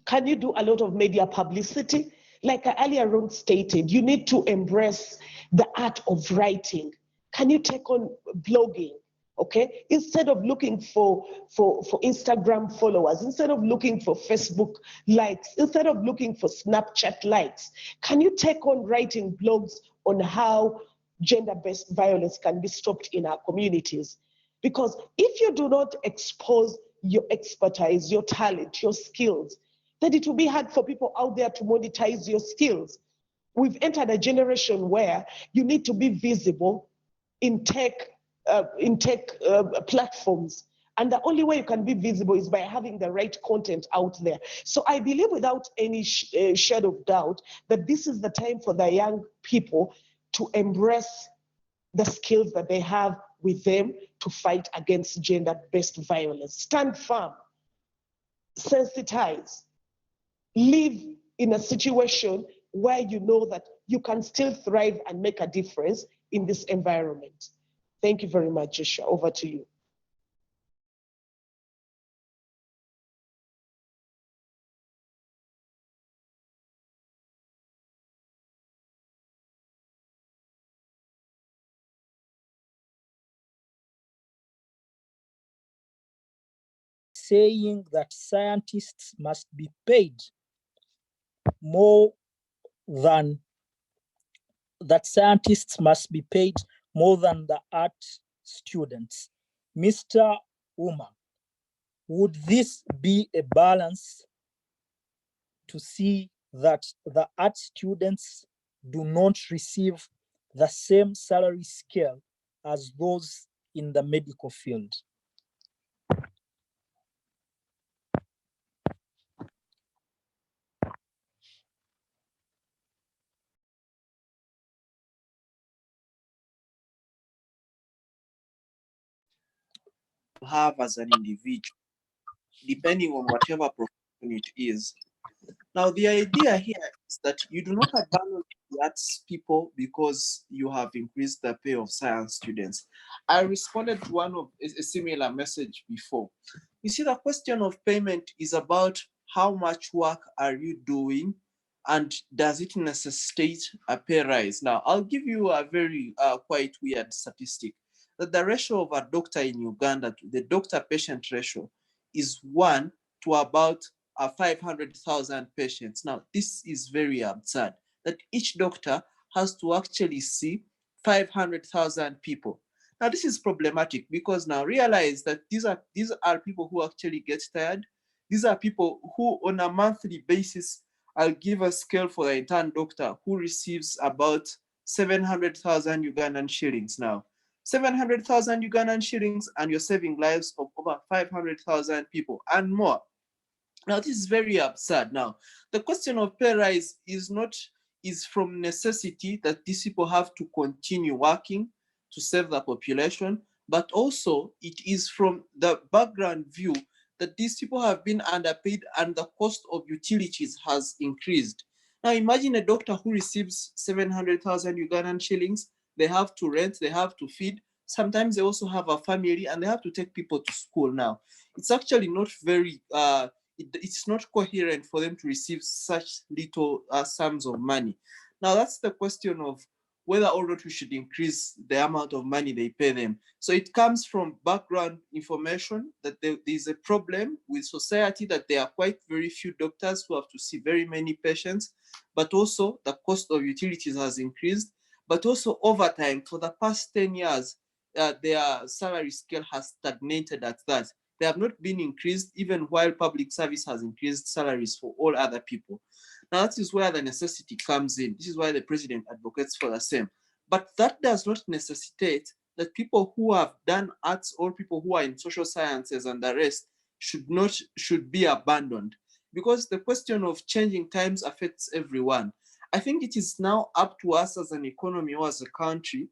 Can you do a lot of media publicity? Like I earlier on stated, you need to embrace the art of writing. Can you take on blogging? Okay, instead of looking for Instagram followers, instead of looking for Facebook likes, instead of looking for Snapchat likes, can you take on writing blogs on how gender-based violence can be stopped in our communities? Because if you do not expose your expertise, your talent, your skills, then it will be hard for people out there to monetize your skills. We've entered a generation where you need to be visible in tech platforms. And the only way you can be visible is by having the right content out there. So I believe without any shadow of doubt that this is the time for the young people to embrace the skills that they have with them to fight against gender-based violence. Stand firm, sensitize, live in a situation where you know that you can still thrive and make a difference in this environment. Thank you very much, Joshua. Over to you. Saying that scientists must be paid more than the art students. Mr. Umar, would this be a balance to see that the art students do not receive the same salary scale as those in the medical field? Have as an individual, depending on whatever profession it is. Now, the idea here is that you do not abandon the arts people because you have increased the pay of science students. I responded to one of a similar message before. You see, the question of payment is about how much work are you doing and does it necessitate a pay rise? Now, I'll give you a very quite weird statistic. That the ratio of a doctor in Uganda, the doctor-patient ratio, is 1 to about 500,000 patients. Now, this is very absurd, that each doctor has to actually see 500,000 people. Now, this is problematic because now realize that these are people who actually get tired. These are people who on a monthly basis, I'll give a scale for the intern doctor who receives about 700,000 Ugandan shillings now. 700,000 Ugandan shillings and you're saving lives of over 500,000 people and more. Now, this is very absurd. Now, the question of pay rise is from necessity that these people have to continue working to save the population, but also it is from the background view that these people have been underpaid and the cost of utilities has increased. Now, imagine a doctor who receives 700,000 Ugandan shillings. They have to rent, they have to feed. Sometimes they also have a family and they have to take people to school now. It's actually not very, it's not coherent for them to receive such little sums of money. Now that's the question of whether or not we should increase the amount of money they pay them. So it comes from background information that there is a problem with society, that there are quite very few doctors who have to see very many patients, but also the cost of utilities has increased, but also over time, for the past 10 years, their salary scale has stagnated at that. They have not been increased even while public service has increased salaries for all other people. Now that is where the necessity comes in. This is why the president advocates for the same. But that does not necessitate that people who have done arts or people who are in social sciences and the rest should be abandoned, because the question of changing times affects everyone. I think it is now up to us as an economy or as a country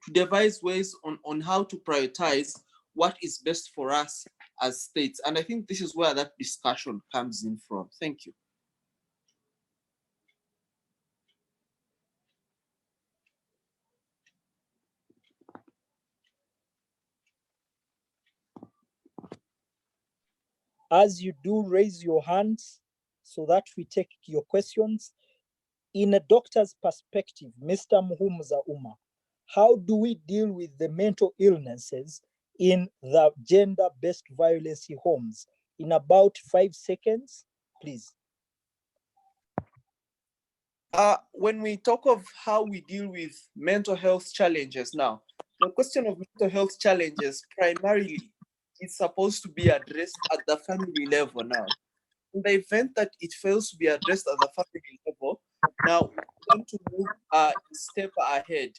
to devise ways on how to prioritize what is best for us as states. And I think this is where that discussion comes in from. Thank you. As you do, raise your hands so that we take your questions. In a doctor's perspective, Mr. Muhumuza Umar, how do we deal with the mental illnesses in the gender-based violence homes? In about 5 seconds, please. When we talk of how we deal with mental health challenges now, the question of mental health challenges primarily is supposed to be addressed at the family level now. In the event that it fails to be addressed at the family level, now we want to move a step ahead.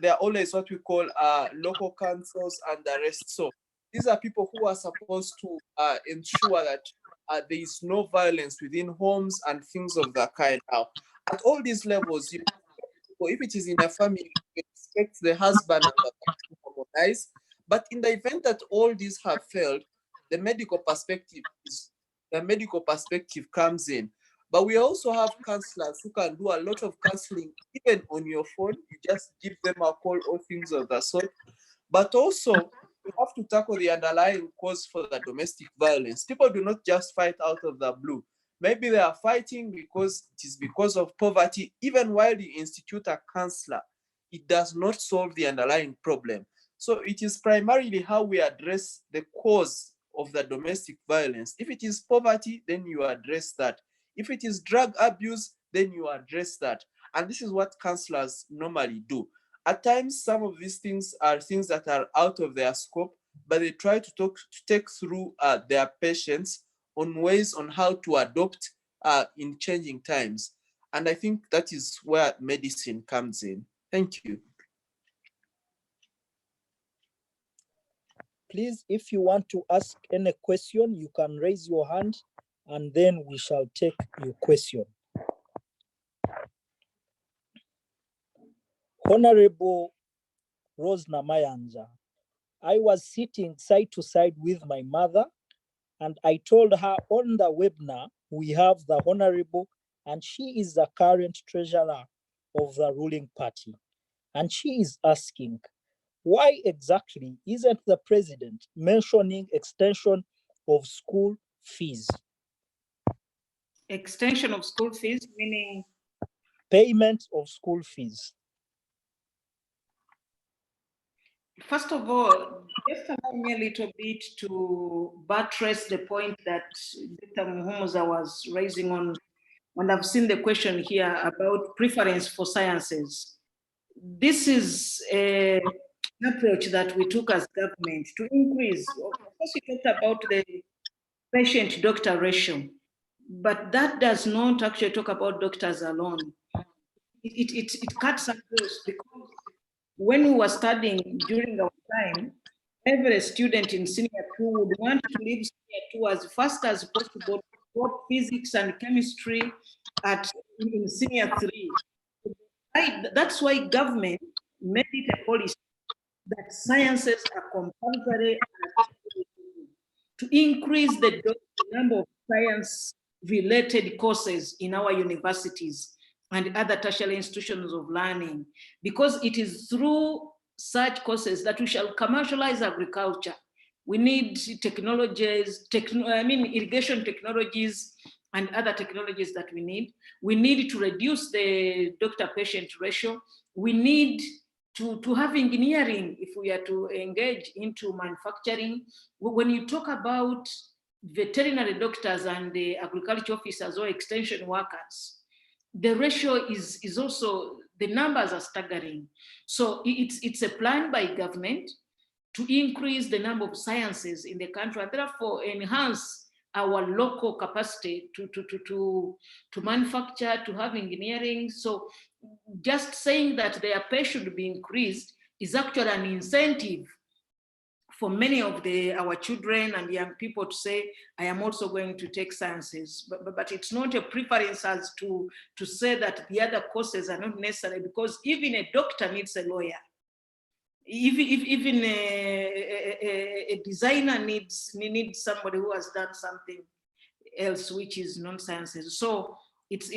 There are always what we call local councils and the rest. So these are people who are supposed to ensure that there is no violence within homes and things of that kind. Now, at all these levels, if it is in a family, you expect the husband and the wife to harmonize. But in the event that all these have failed, the medical perspective comes in. But we also have counselors who can do a lot of counseling, even on your phone. You just give them a call or things of that sort. But also, we have to tackle the underlying cause for the domestic violence. People do not just fight out of the blue. Maybe they are fighting because it is because of poverty. Even while you institute a counselor, it does not solve the underlying problem. So it is primarily how we address the cause of the domestic violence. If it is poverty, then you address that. If it is drug abuse, then you address that. And this is what counselors normally do. At times, some of these things are things that are out of their scope, but they try to take through their patients on ways on how to adopt in changing times. And I think that is where medicine comes in. Thank you. Please, if you want to ask any question, you can raise your hand and then we shall take your question. Honorable Rose Namayanja, I was sitting side to side with my mother and I told her on the webinar, we have the Honorable and she is the current treasurer of the ruling party. And she is asking, why exactly isn't the president mentioning extension of school fees? Extension of school fees, meaning? Payment of school fees. First of all, just allow me a little bit to buttress the point that Dr. Muhumuza was raising on, and I've seen the question here about preference for sciences. This is an approach that we took as government to increase. Of course, we talked about the patient-doctor ratio, but that does not actually talk about doctors alone. It cuts across, because when we were studying during our time, every student in senior 2 would want to leave senior 2 as fast as possible, both physics and chemistry in senior 3. That's why government made it a policy that sciences are compulsory to increase the number of science-related courses in our universities and other tertiary institutions of learning, because it is through such courses that we shall commercialize agriculture. We need technologies, irrigation technologies and other technologies that we need. We need to reduce the doctor-patient ratio. We need to have engineering if we are to engage into manufacturing. When you talk about veterinary doctors and the agriculture officers or extension workers, the ratio is also, the numbers are staggering. So it's a plan by government to increase the number of sciences in the country and therefore enhance our local capacity to manufacture, to have engineering. So just saying that their pay should be increased is actually an incentive for many of our children and young people to say, I am also going to take sciences. But it's not a preference as to say that the other courses are not necessary, because even a doctor needs a lawyer. Even a designer needs somebody who has done something else which is non-sciences. So it's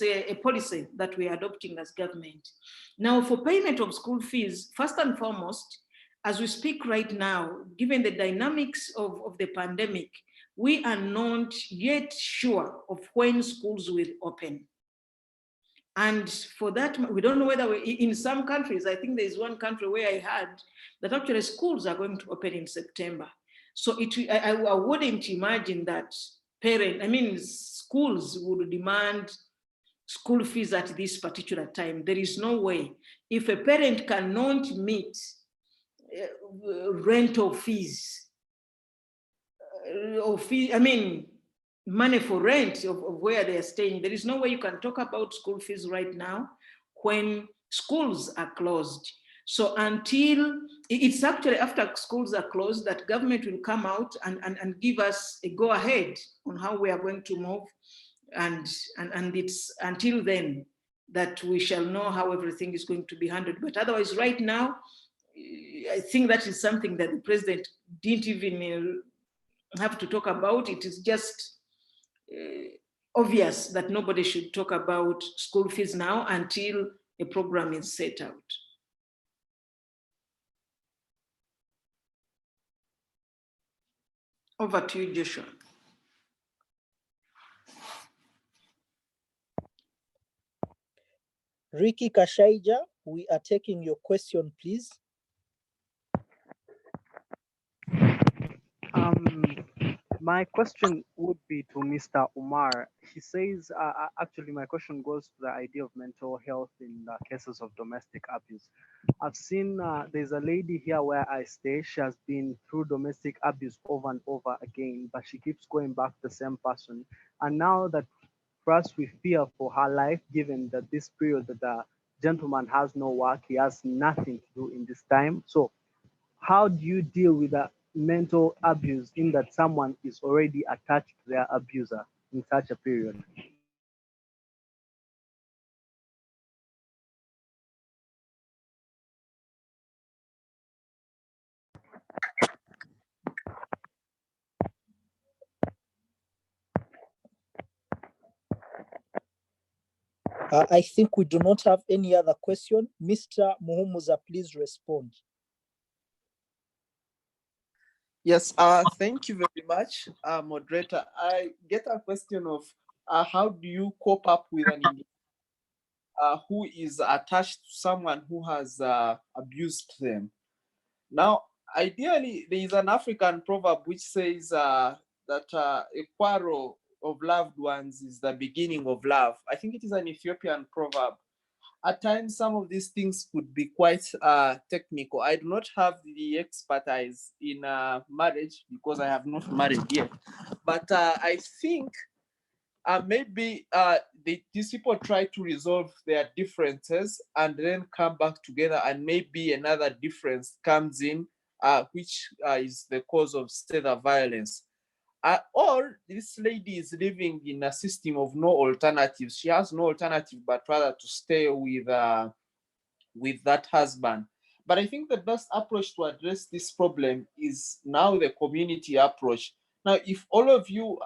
a policy that we are adopting as government. Now, for payment of school fees, first and foremost, as we speak right now, given the dynamics of the pandemic, we are not yet sure of when schools will open. And for that, we don't know whether in some countries, I think there's one country where I heard that actually schools are going to open in September. So I wouldn't imagine that schools would demand school fees at this particular time. There is no way. If a parent cannot meet rental fees, money for rent of where they are staying, there is no way you can talk about school fees right now when schools are closed. So until it's actually after schools are closed that government will come out and give us a go ahead on how we are going to move. And it's until then that we shall know how everything is going to be handled. But otherwise, right now, I think that is something that the president didn't even have to talk about. It is just obvious that nobody should talk about school fees now until a program is set out. Over to you, Joshua. Ricky Kashaija, we are taking your question, please. My question would be to Mr. Umar. He says, actually, my question goes to the idea of mental health in the cases of domestic abuse. I've seen there's a lady here where I stay. She has been through domestic abuse over and over again, but she keeps going back to the same person. And now that first we fear for her life, given that this period that the gentleman has no work, he has nothing to do in this time. So how do you deal with the mental abuse in that someone is already attached to their abuser in such a period? I think we do not have any other question. Mr. Muhumuza, please respond. Yes, thank you very much, moderator. I get a question of how do you cope up with an individual who is attached to someone who has abused them? Now, ideally, there is an African proverb which says that a quarrel of loved ones is the beginning of love. I think it is an Ethiopian proverb. At times, some of these things could be quite technical. I do not have the expertise in marriage because I have not married yet. But I think maybe these people try to resolve their differences and then come back together, and maybe another difference comes in, which is the cause of the violence. Or this lady is living in a system of no alternatives. She has no alternative but rather to stay with that husband. But I think the best approach to address this problem is now the community approach. Now, if all of you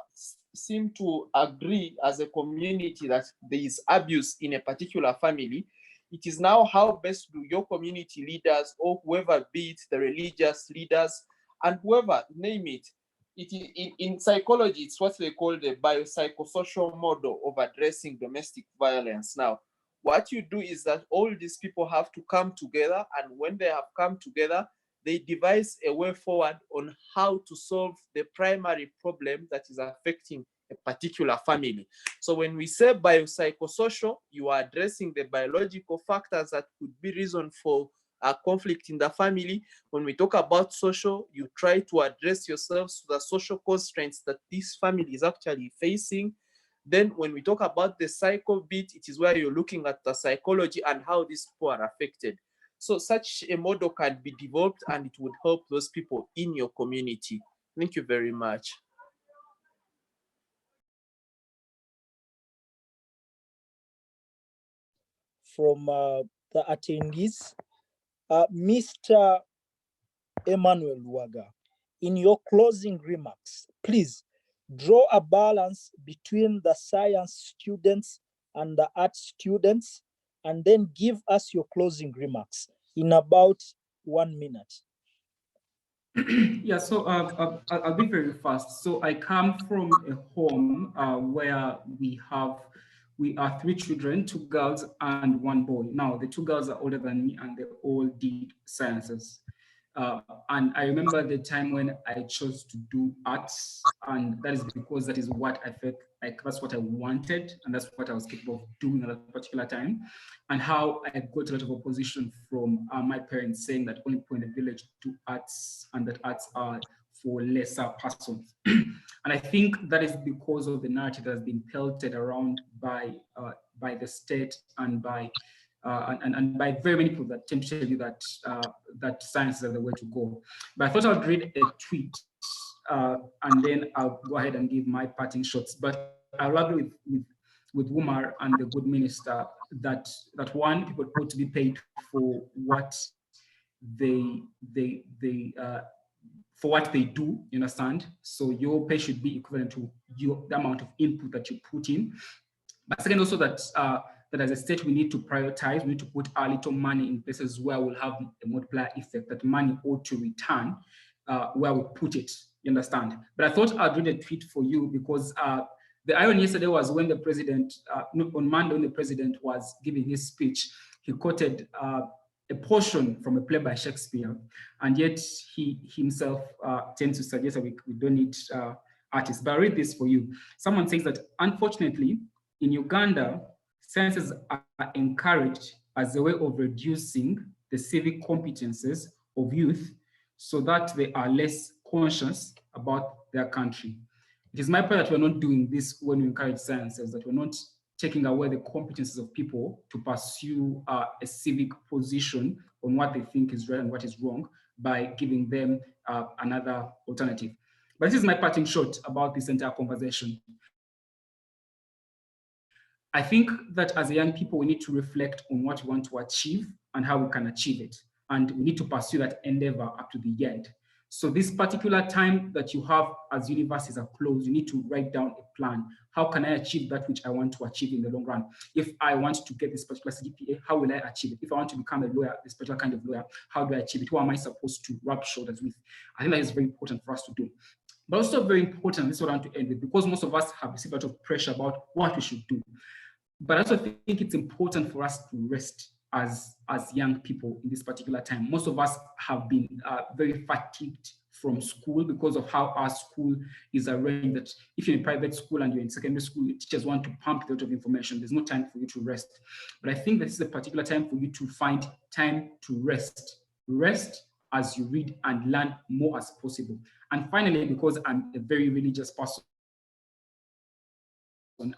seem to agree as a community that there is abuse in a particular family, it is now how best do your community leaders, or whoever, be it the religious leaders and whoever, name it, in psychology, it's what they call the biopsychosocial model of addressing domestic violence. Now, what you do is that all these people have to come together, and when they have come together, they devise a way forward on how to solve the primary problem that is affecting a particular family. So when we say biopsychosocial, you are addressing the biological factors that could be reason for conflict in the family. When we talk about social, you try to address yourselves to the social constraints that this family is actually facing. Then when we talk about the psycho bit, it is where you're looking at the psychology and how these people are affected. So such a model can be developed and it would help those people in your community. Thank you very much. From the attendees, Mr. Emmanuel Luwagga, in your closing remarks, please draw a balance between the science students and the art students, and then give us your closing remarks in about 1 minute. Yeah, so I'll be very fast. So I come from a home where we are 3 children, 2 girls and 1 boy. Now, the 2 girls are older than me and they all did sciences. And I remember the time when I chose to do arts, and that is because that is what I felt like that's what I wanted, and that's what I was capable of doing at that particular time, and how I got a lot of opposition from my parents saying that only people in the village do arts and that arts are for lesser persons. And I think that is because of the narrative that has been pelted around by the state and by by very many people that tend to tell you that that science is the way to go. But I thought I'd read a tweet and then I'll go ahead and give my parting shots. But I'll agree with Umar and the good minister that one, people ought to be paid for what they for what they do, you understand? So your pay should be equivalent to the amount of input that you put in. But second, also that that as a state, we need to prioritize, we need to put our little money in places where we'll have a multiplier effect, that money ought to return where we put it, you understand? But I thought I'd read a tweet for you because the irony yesterday was when the president, on Monday when the president was giving his speech, he quoted a portion from a play by Shakespeare, and yet he himself tends to suggest that we don't need artists. But I'll read this for you. Someone says that, unfortunately, in Uganda, sciences are encouraged as a way of reducing the civic competences of youth so that they are less conscious about their country. It is my prayer that we're not doing this when we encourage sciences, that we're not taking away the competences of people to pursue a civic position on what they think is right and what is wrong by giving them another alternative. But this is my parting shot about this entire conversation. I think that as young people, we need to reflect on what we want to achieve and how we can achieve it. And we need to pursue that endeavor up to the end. So this particular time that you have as universities are closed, you need to write down a plan. How can I achieve that which I want to achieve in the long run? If I want to get this particular CGPA, how will I achieve it? If I want to become a lawyer, this particular kind of lawyer, how do I achieve it? Who am I supposed to rub shoulders with? I think that is very important for us to do. But also very important, this is what I want to end with, because most of us have received a lot of pressure about what we should do. But I also think it's important for us to rest as young people in this particular time. Most of us have been very fatigued from school because of how our school is arranged, that if you're in private school and you're in secondary school, teachers want to pump a lot of information. There's no time for you to rest. But I think this is a particular time for you to find time to rest. Rest as you read and learn more as possible. And finally, because I'm a very religious person,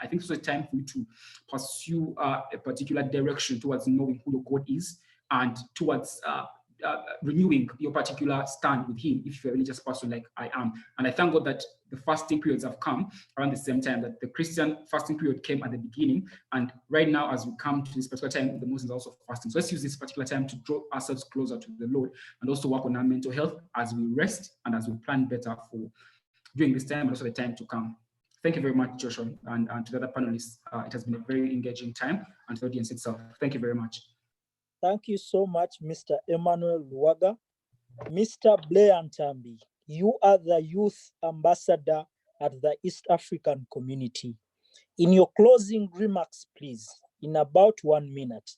I think it's a time for you to pursue a particular direction towards knowing who your God is and towards renewing your particular stand with him if you're a religious person like I am. And I thank God that the fasting periods have come around the same time, that the Christian fasting period came at the beginning. And right now, as we come to this particular time, the Muslims are also fasting. So let's use this particular time to draw ourselves closer to the Lord and also work on our mental health as we rest and as we plan better for during this time and also the time to come. Thank you very much, Joshua, and to the other panelists. It has been a very engaging time, and to the audience itself. Thank you very much. Thank you so much, Mr. Emmanuel Luwagga. Mr. Blair Ntambi, you are the youth ambassador at the East African community. In your closing remarks, please, in about 1 minute,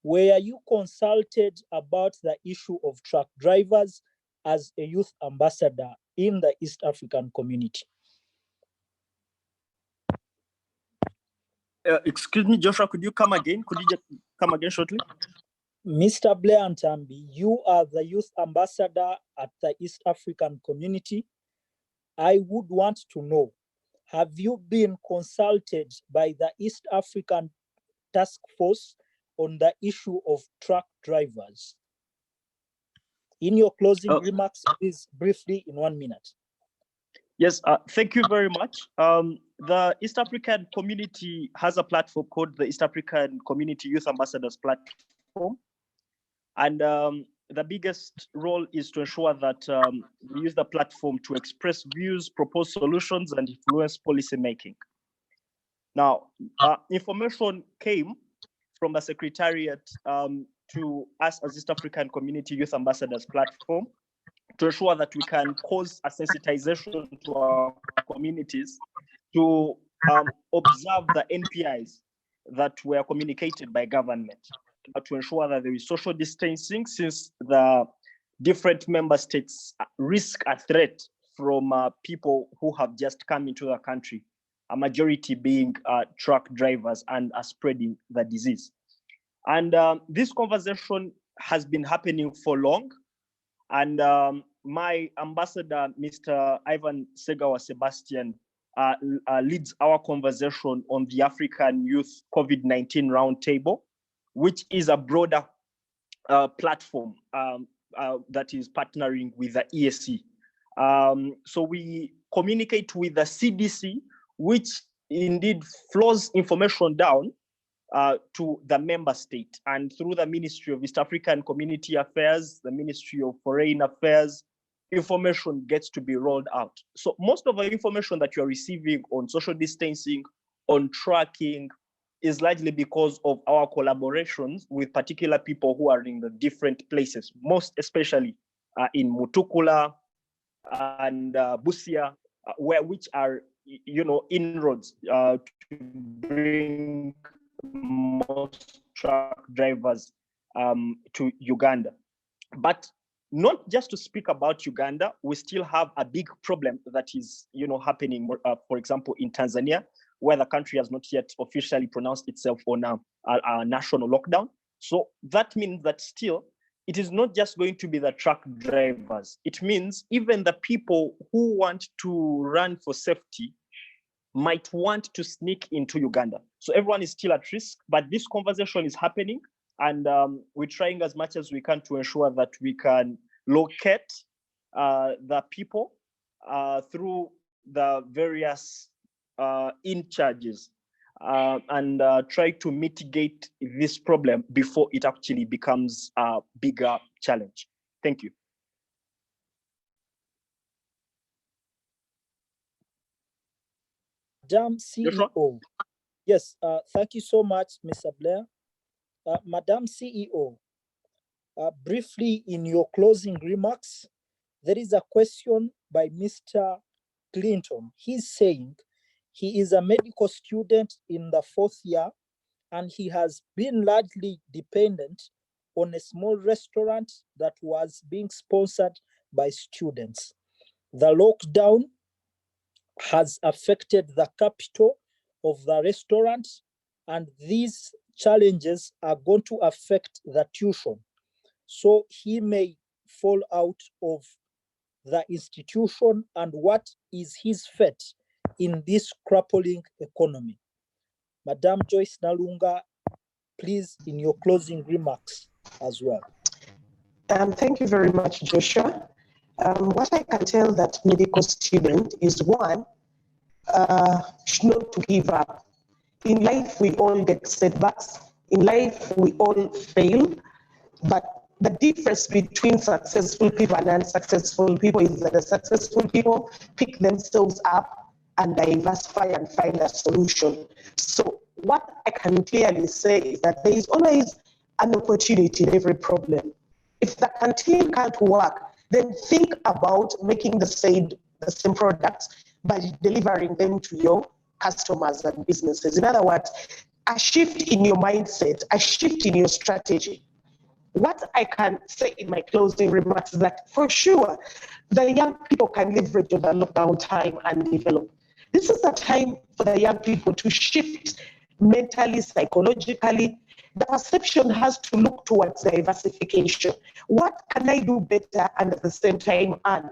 were you consulted about the issue of truck drivers as a youth ambassador in the East African community? Excuse me, Joshua, could you come again? Could you just come again shortly? Mr. Blair and Ntambi, you are the youth ambassador at the East African community. I would want to know, have you been consulted by the East African Task Force on the issue of truck drivers? In your closing remarks, please briefly in 1 minute. Yes, thank you very much. The East African community has a platform called the East African Community Youth Ambassadors Platform. And the biggest role is to ensure that we use the platform to express views, propose solutions, and influence policy making. Now, information came from the Secretariat to us as East African Community Youth Ambassadors Platform to ensure that we can cause a sensitization to our communities to observe the NPIs that were communicated by government, to ensure that there is social distancing, since the different member states risk a threat from people who have just come into the country, a majority being truck drivers, and are spreading the disease. And this conversation has been happening for long. And my ambassador, Mr. Ivan Segawa Sebastian, leads our conversation on the African Youth COVID-19 Roundtable, which is a broader platform that is partnering with the ESC. So we communicate with the CDC, which indeed flows information down to the member state, and through the Ministry of East African Community Affairs, the Ministry of Foreign Affairs, information gets to be rolled out. So most of the information that you're receiving on social distancing, on tracking, is largely because of our collaborations with particular people who are in the different places, most especially in Mutukula and Busia, which are, inroads to bring most truck drivers to Uganda. But not just to speak about Uganda, we still have a big problem that is, happening, for example, in Tanzania, where the country has not yet officially pronounced itself on a national lockdown. So that means that still, it is not just going to be the truck drivers. It means even the people who want to run for safety might want to sneak into Uganda. So everyone is still at risk, but this conversation is happening, and we're trying as much as we can to ensure that we can locate the people through the various in charges and try to mitigate this problem before it actually becomes a bigger challenge. Thank you. Madam CEO. Yes, thank you so much, Mr. Blair. Madam CEO, briefly in your closing remarks, there is a question by Mr. Clinton. He's saying he is a medical student in the 4th year, and he has been largely dependent on a small restaurant that was being sponsored by students. The lockdown has affected the capital of the restaurant, and these challenges are going to affect the tuition. So he may fall out of the institution, and what is his fate in this crippling economy? Madam Joyce Nalunga, please, in your closing remarks as well. Thank you very much, Joshua. What I can tell that medical student is, one, not to give up. In life, we all get setbacks. In life, we all fail. But the difference between successful people and unsuccessful people is that the successful people pick themselves up and diversify and find a solution. So what I can clearly say is that there is always an opportunity in every problem. If the canteen can't work, then think about making the same products by delivering them to your customers and businesses. In other words, a shift in your mindset, a shift in your strategy. What I can say in my closing remarks is that for sure, the young people can leverage on the lockdown time and develop. This is the time for the young people to shift mentally, psychologically, the perception has to look towards diversification. What can I do better and at the same time earn?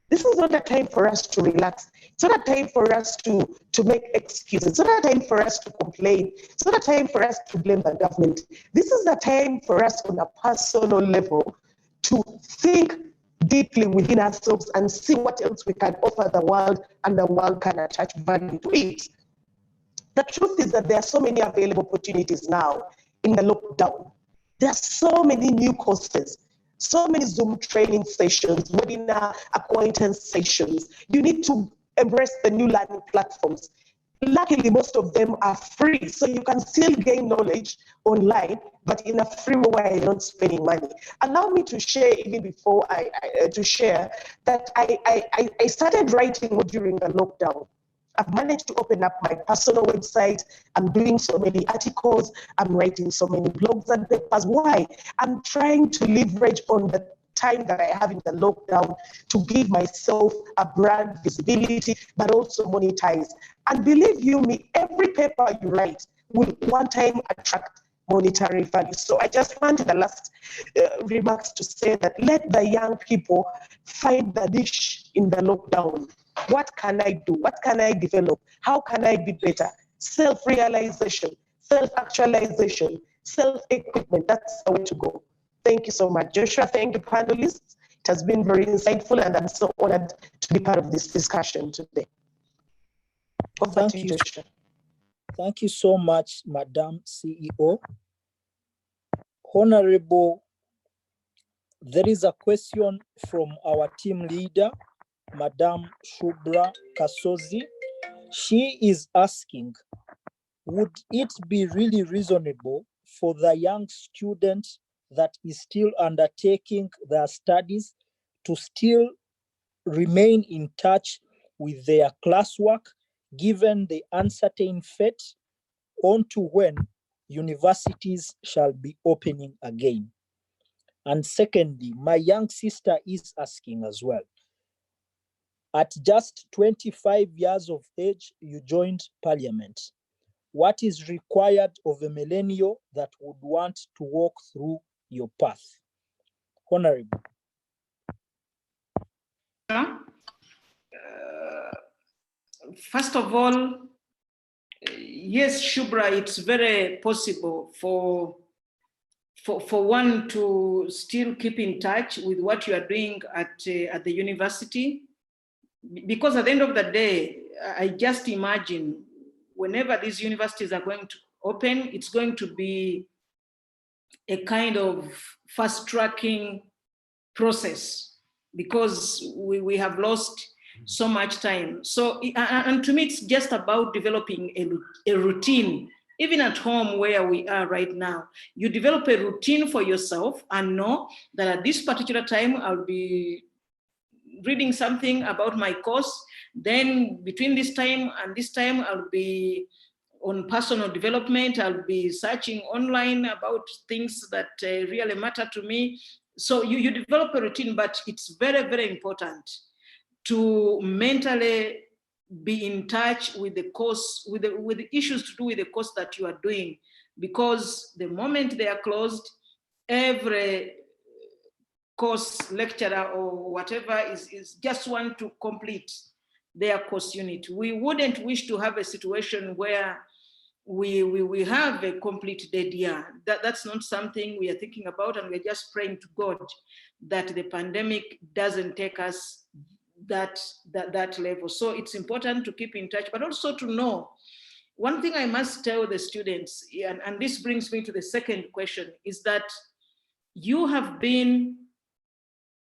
This is not a time for us to relax. It's not a time for us to make excuses. It's not a time for us to complain. It's not a time for us to blame the government. This is a time for us on a personal level to think deeply within ourselves and see what else we can offer the world, and the world can attach value to it. The truth is that there are so many available opportunities now in the lockdown. There are so many new courses, so many Zoom training sessions, webinar acquaintance sessions. You need to embrace the new learning platforms. Luckily, most of them are free, so you can still gain knowledge online, but in a free way where you're not spending money. Allow me to share, even before I share, that I started writing during the lockdown. I've managed to open up my personal website. I'm doing so many articles. I'm writing so many blogs and papers. Why? I'm trying to leverage on the time that I have in the lockdown to give myself a brand visibility, but also monetize. And believe you me, every paper you write will one time attract monetary value. So I just want the last remarks to say that let the young people find the niche in the lockdown. What can I do? What can I develop? How can I be better? Self-realization, self-actualization, self-equipment. That's the way to go. Thank you so much, Joshua. Thank you, panelists. It has been very insightful, and I'm so honored to be part of this discussion today. Over to you, Joshua. Thank you so much, Madam CEO. Honorable, there is a question from our team leader, Madam Shubra Kasozi. She is asking, would it be really reasonable for the young student that is still undertaking their studies to still remain in touch with their classwork, given the uncertain fate onto when universities shall be opening again? And secondly, my young sister is asking as well, at just 25 years of age, you joined parliament. What is required of a millennial that would want to walk through your path? Honorable. First of all, yes, Shubra, it's very possible for one to still keep in touch with what you are doing at the university, because at the end of the day, I just imagine whenever these universities are going to open, it's going to be a kind of fast-tracking process, because we have lost so much time. So, and to me, it's just about developing a routine. Even at home where we are right now, you develop a routine for yourself and know that at this particular time, I'll be reading something about my course. Then between this time and this time, I'll be on personal development. I'll be searching online about things that really matter to me. So you develop a routine, but it's very, very important to mentally be in touch with the course, with the issues to do with the course that you are doing, because the moment they are closed, every course lecturer or whatever is just want to complete their course unit. We wouldn't wish to have a situation where we have a complete dead year. That's not something we are thinking about, and we're just praying to God that the pandemic doesn't take us that level. So it's important to keep in touch, but also to know. One thing I must tell the students, and this brings me to the second question, is that you have been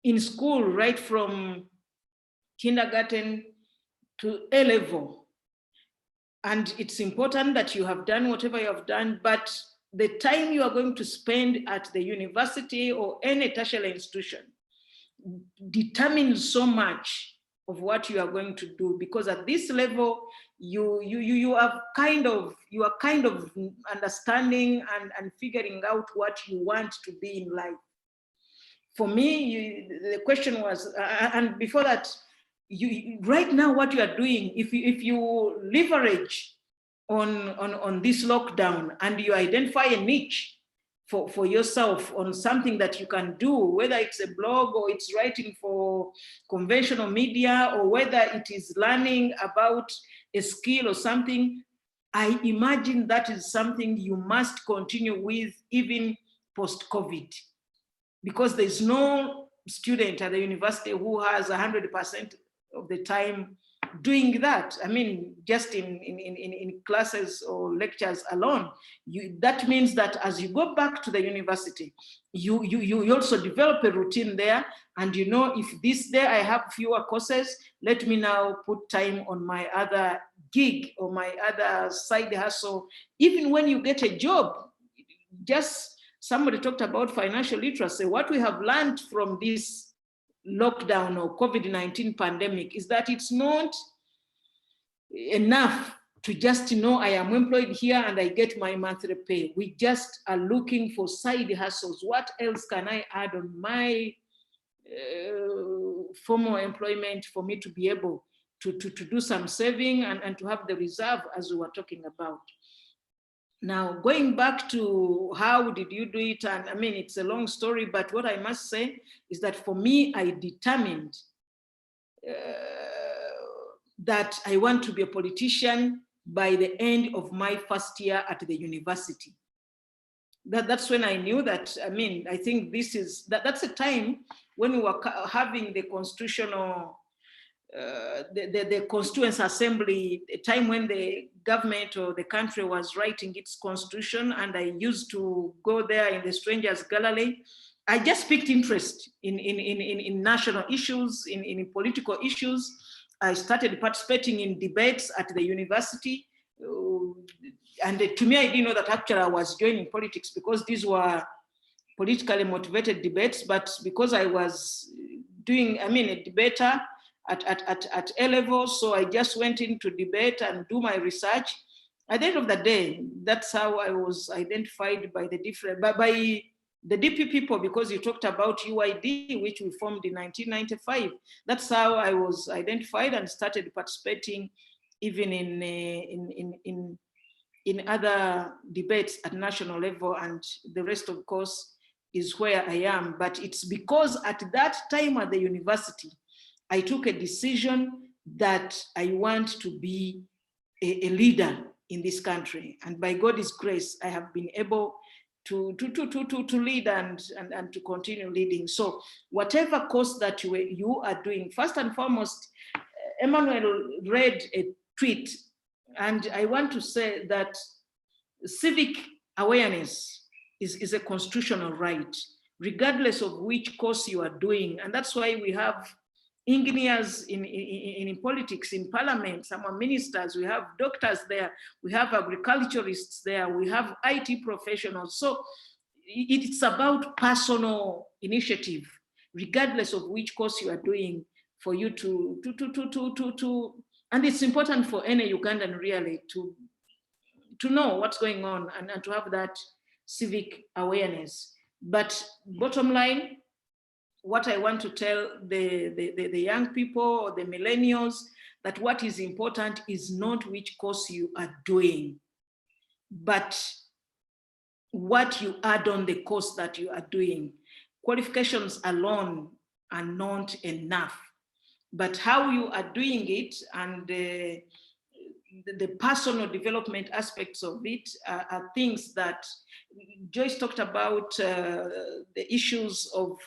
in school right from kindergarten to A level. And it's important that you have done whatever you have done, but the time you are going to spend at the university or any tertiary institution determines so much of what you are going to do, because at this level you are kind of understanding and figuring out what you want to be in life. For me, the question was, and before that, right now what you are doing, if you leverage on this lockdown, and you identify a niche for yourself on something that you can do, whether it's a blog or it's writing for conventional media, or whether it is learning about a skill or something, I imagine that is something you must continue with even post-COVID, because there's no student at the university who has 100% of the time doing that. I mean, just in classes or lectures alone, that means that as you go back to the university, you also develop a routine there, and you know, if this day I have fewer courses, let me now put time on my other gig or my other side hustle. Even when you get a job, just somebody talked about financial literacy. What we have learned from this lockdown or COVID-19 pandemic is that it's not enough to just know I am employed here and I get my monthly pay. We just are looking for side hustles. What else can I add on my formal employment for me to be able to do some saving and to have the reserve, as we were talking about. Now, going back to how did you do it, and I mean, it's a long story, but what I must say is that for me, I determined that I want to be a politician by the end of my first year at the university. That's when I knew that, I mean, I think that's a time when we were having the constitutional, the Constituent Assembly, a time when the government or the country was writing its constitution, and I used to go there in the Strangers Gallery. I just picked interest in national issues, in political issues. I started participating in debates at the university. And to me, I didn't know that actually I was joining politics, because these were politically motivated debates. But because I was doing, I mean, a debater at A level, so I just went into debate and do my research. At the end of the day, that's how I was identified by the different, by the DP people, because you talked about UID, which we formed in 1995. That's how I was identified and started participating even in other debates at national level, and the rest, of course, is where I am. But it's because at that time at the university, I took a decision that I want to be a leader in this country. And by God's grace, I have been able to lead and to continue leading. So whatever course that you are doing, first and foremost, Emmanuel read a tweet, and I want to say that civic awareness is a constitutional right, regardless of which course you are doing. And that's why we have engineers in politics, in parliament, some are ministers, we have doctors there, we have agriculturists there, we have IT professionals. So it's about personal initiative, regardless of which course you are doing, for you to and it's important for any Ugandan really to know what's going on and to have that civic awareness. But bottom line, what I want to tell the young people or the millennials, that what is important is not which course you are doing, but what you add on the course that you are doing. Qualifications alone are not enough, but how you are doing it and the personal development aspects of it are things that Joyce talked about, the issues of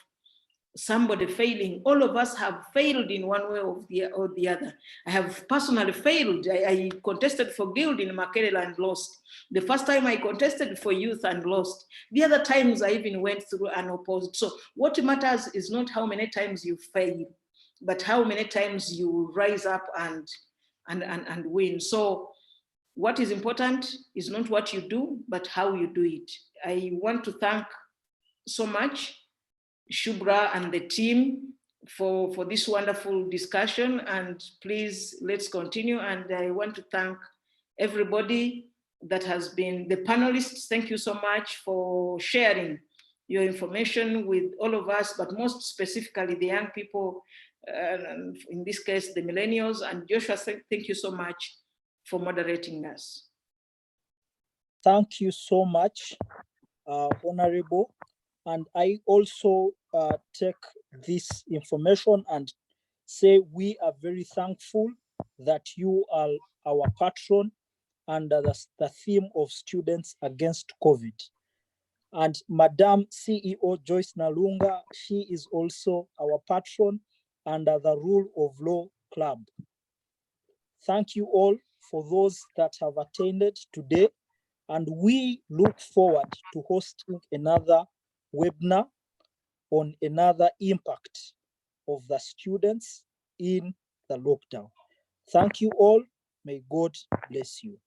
somebody failing. All of us have failed in one way or the other. I have personally failed. I contested for guild in Makerere and lost. The first time I contested for youth and lost. The other times I even went through unopposed. So what matters is not how many times you fail, but how many times you rise up and win. So what is important is not what you do, but how you do it. I want to thank so much Shubra and the team for this wonderful discussion, and please let's continue. And I want to thank everybody that has been the panelists. Thank you so much for sharing your information with all of us, but most specifically the young people, in this case, the millennials. And Joshua, thank you so much for moderating us. Thank you so much, Honorable. And I also take this information and say we are very thankful that you are our patron under the theme of Students Against COVID. And Madam CEO Joyce Nalunga, she is also our patron under the Rule of Law Club. Thank you all for those that have attended today, and we look forward to hosting another webinar on another impact of the students in the lockdown. Thank you all. May God bless you.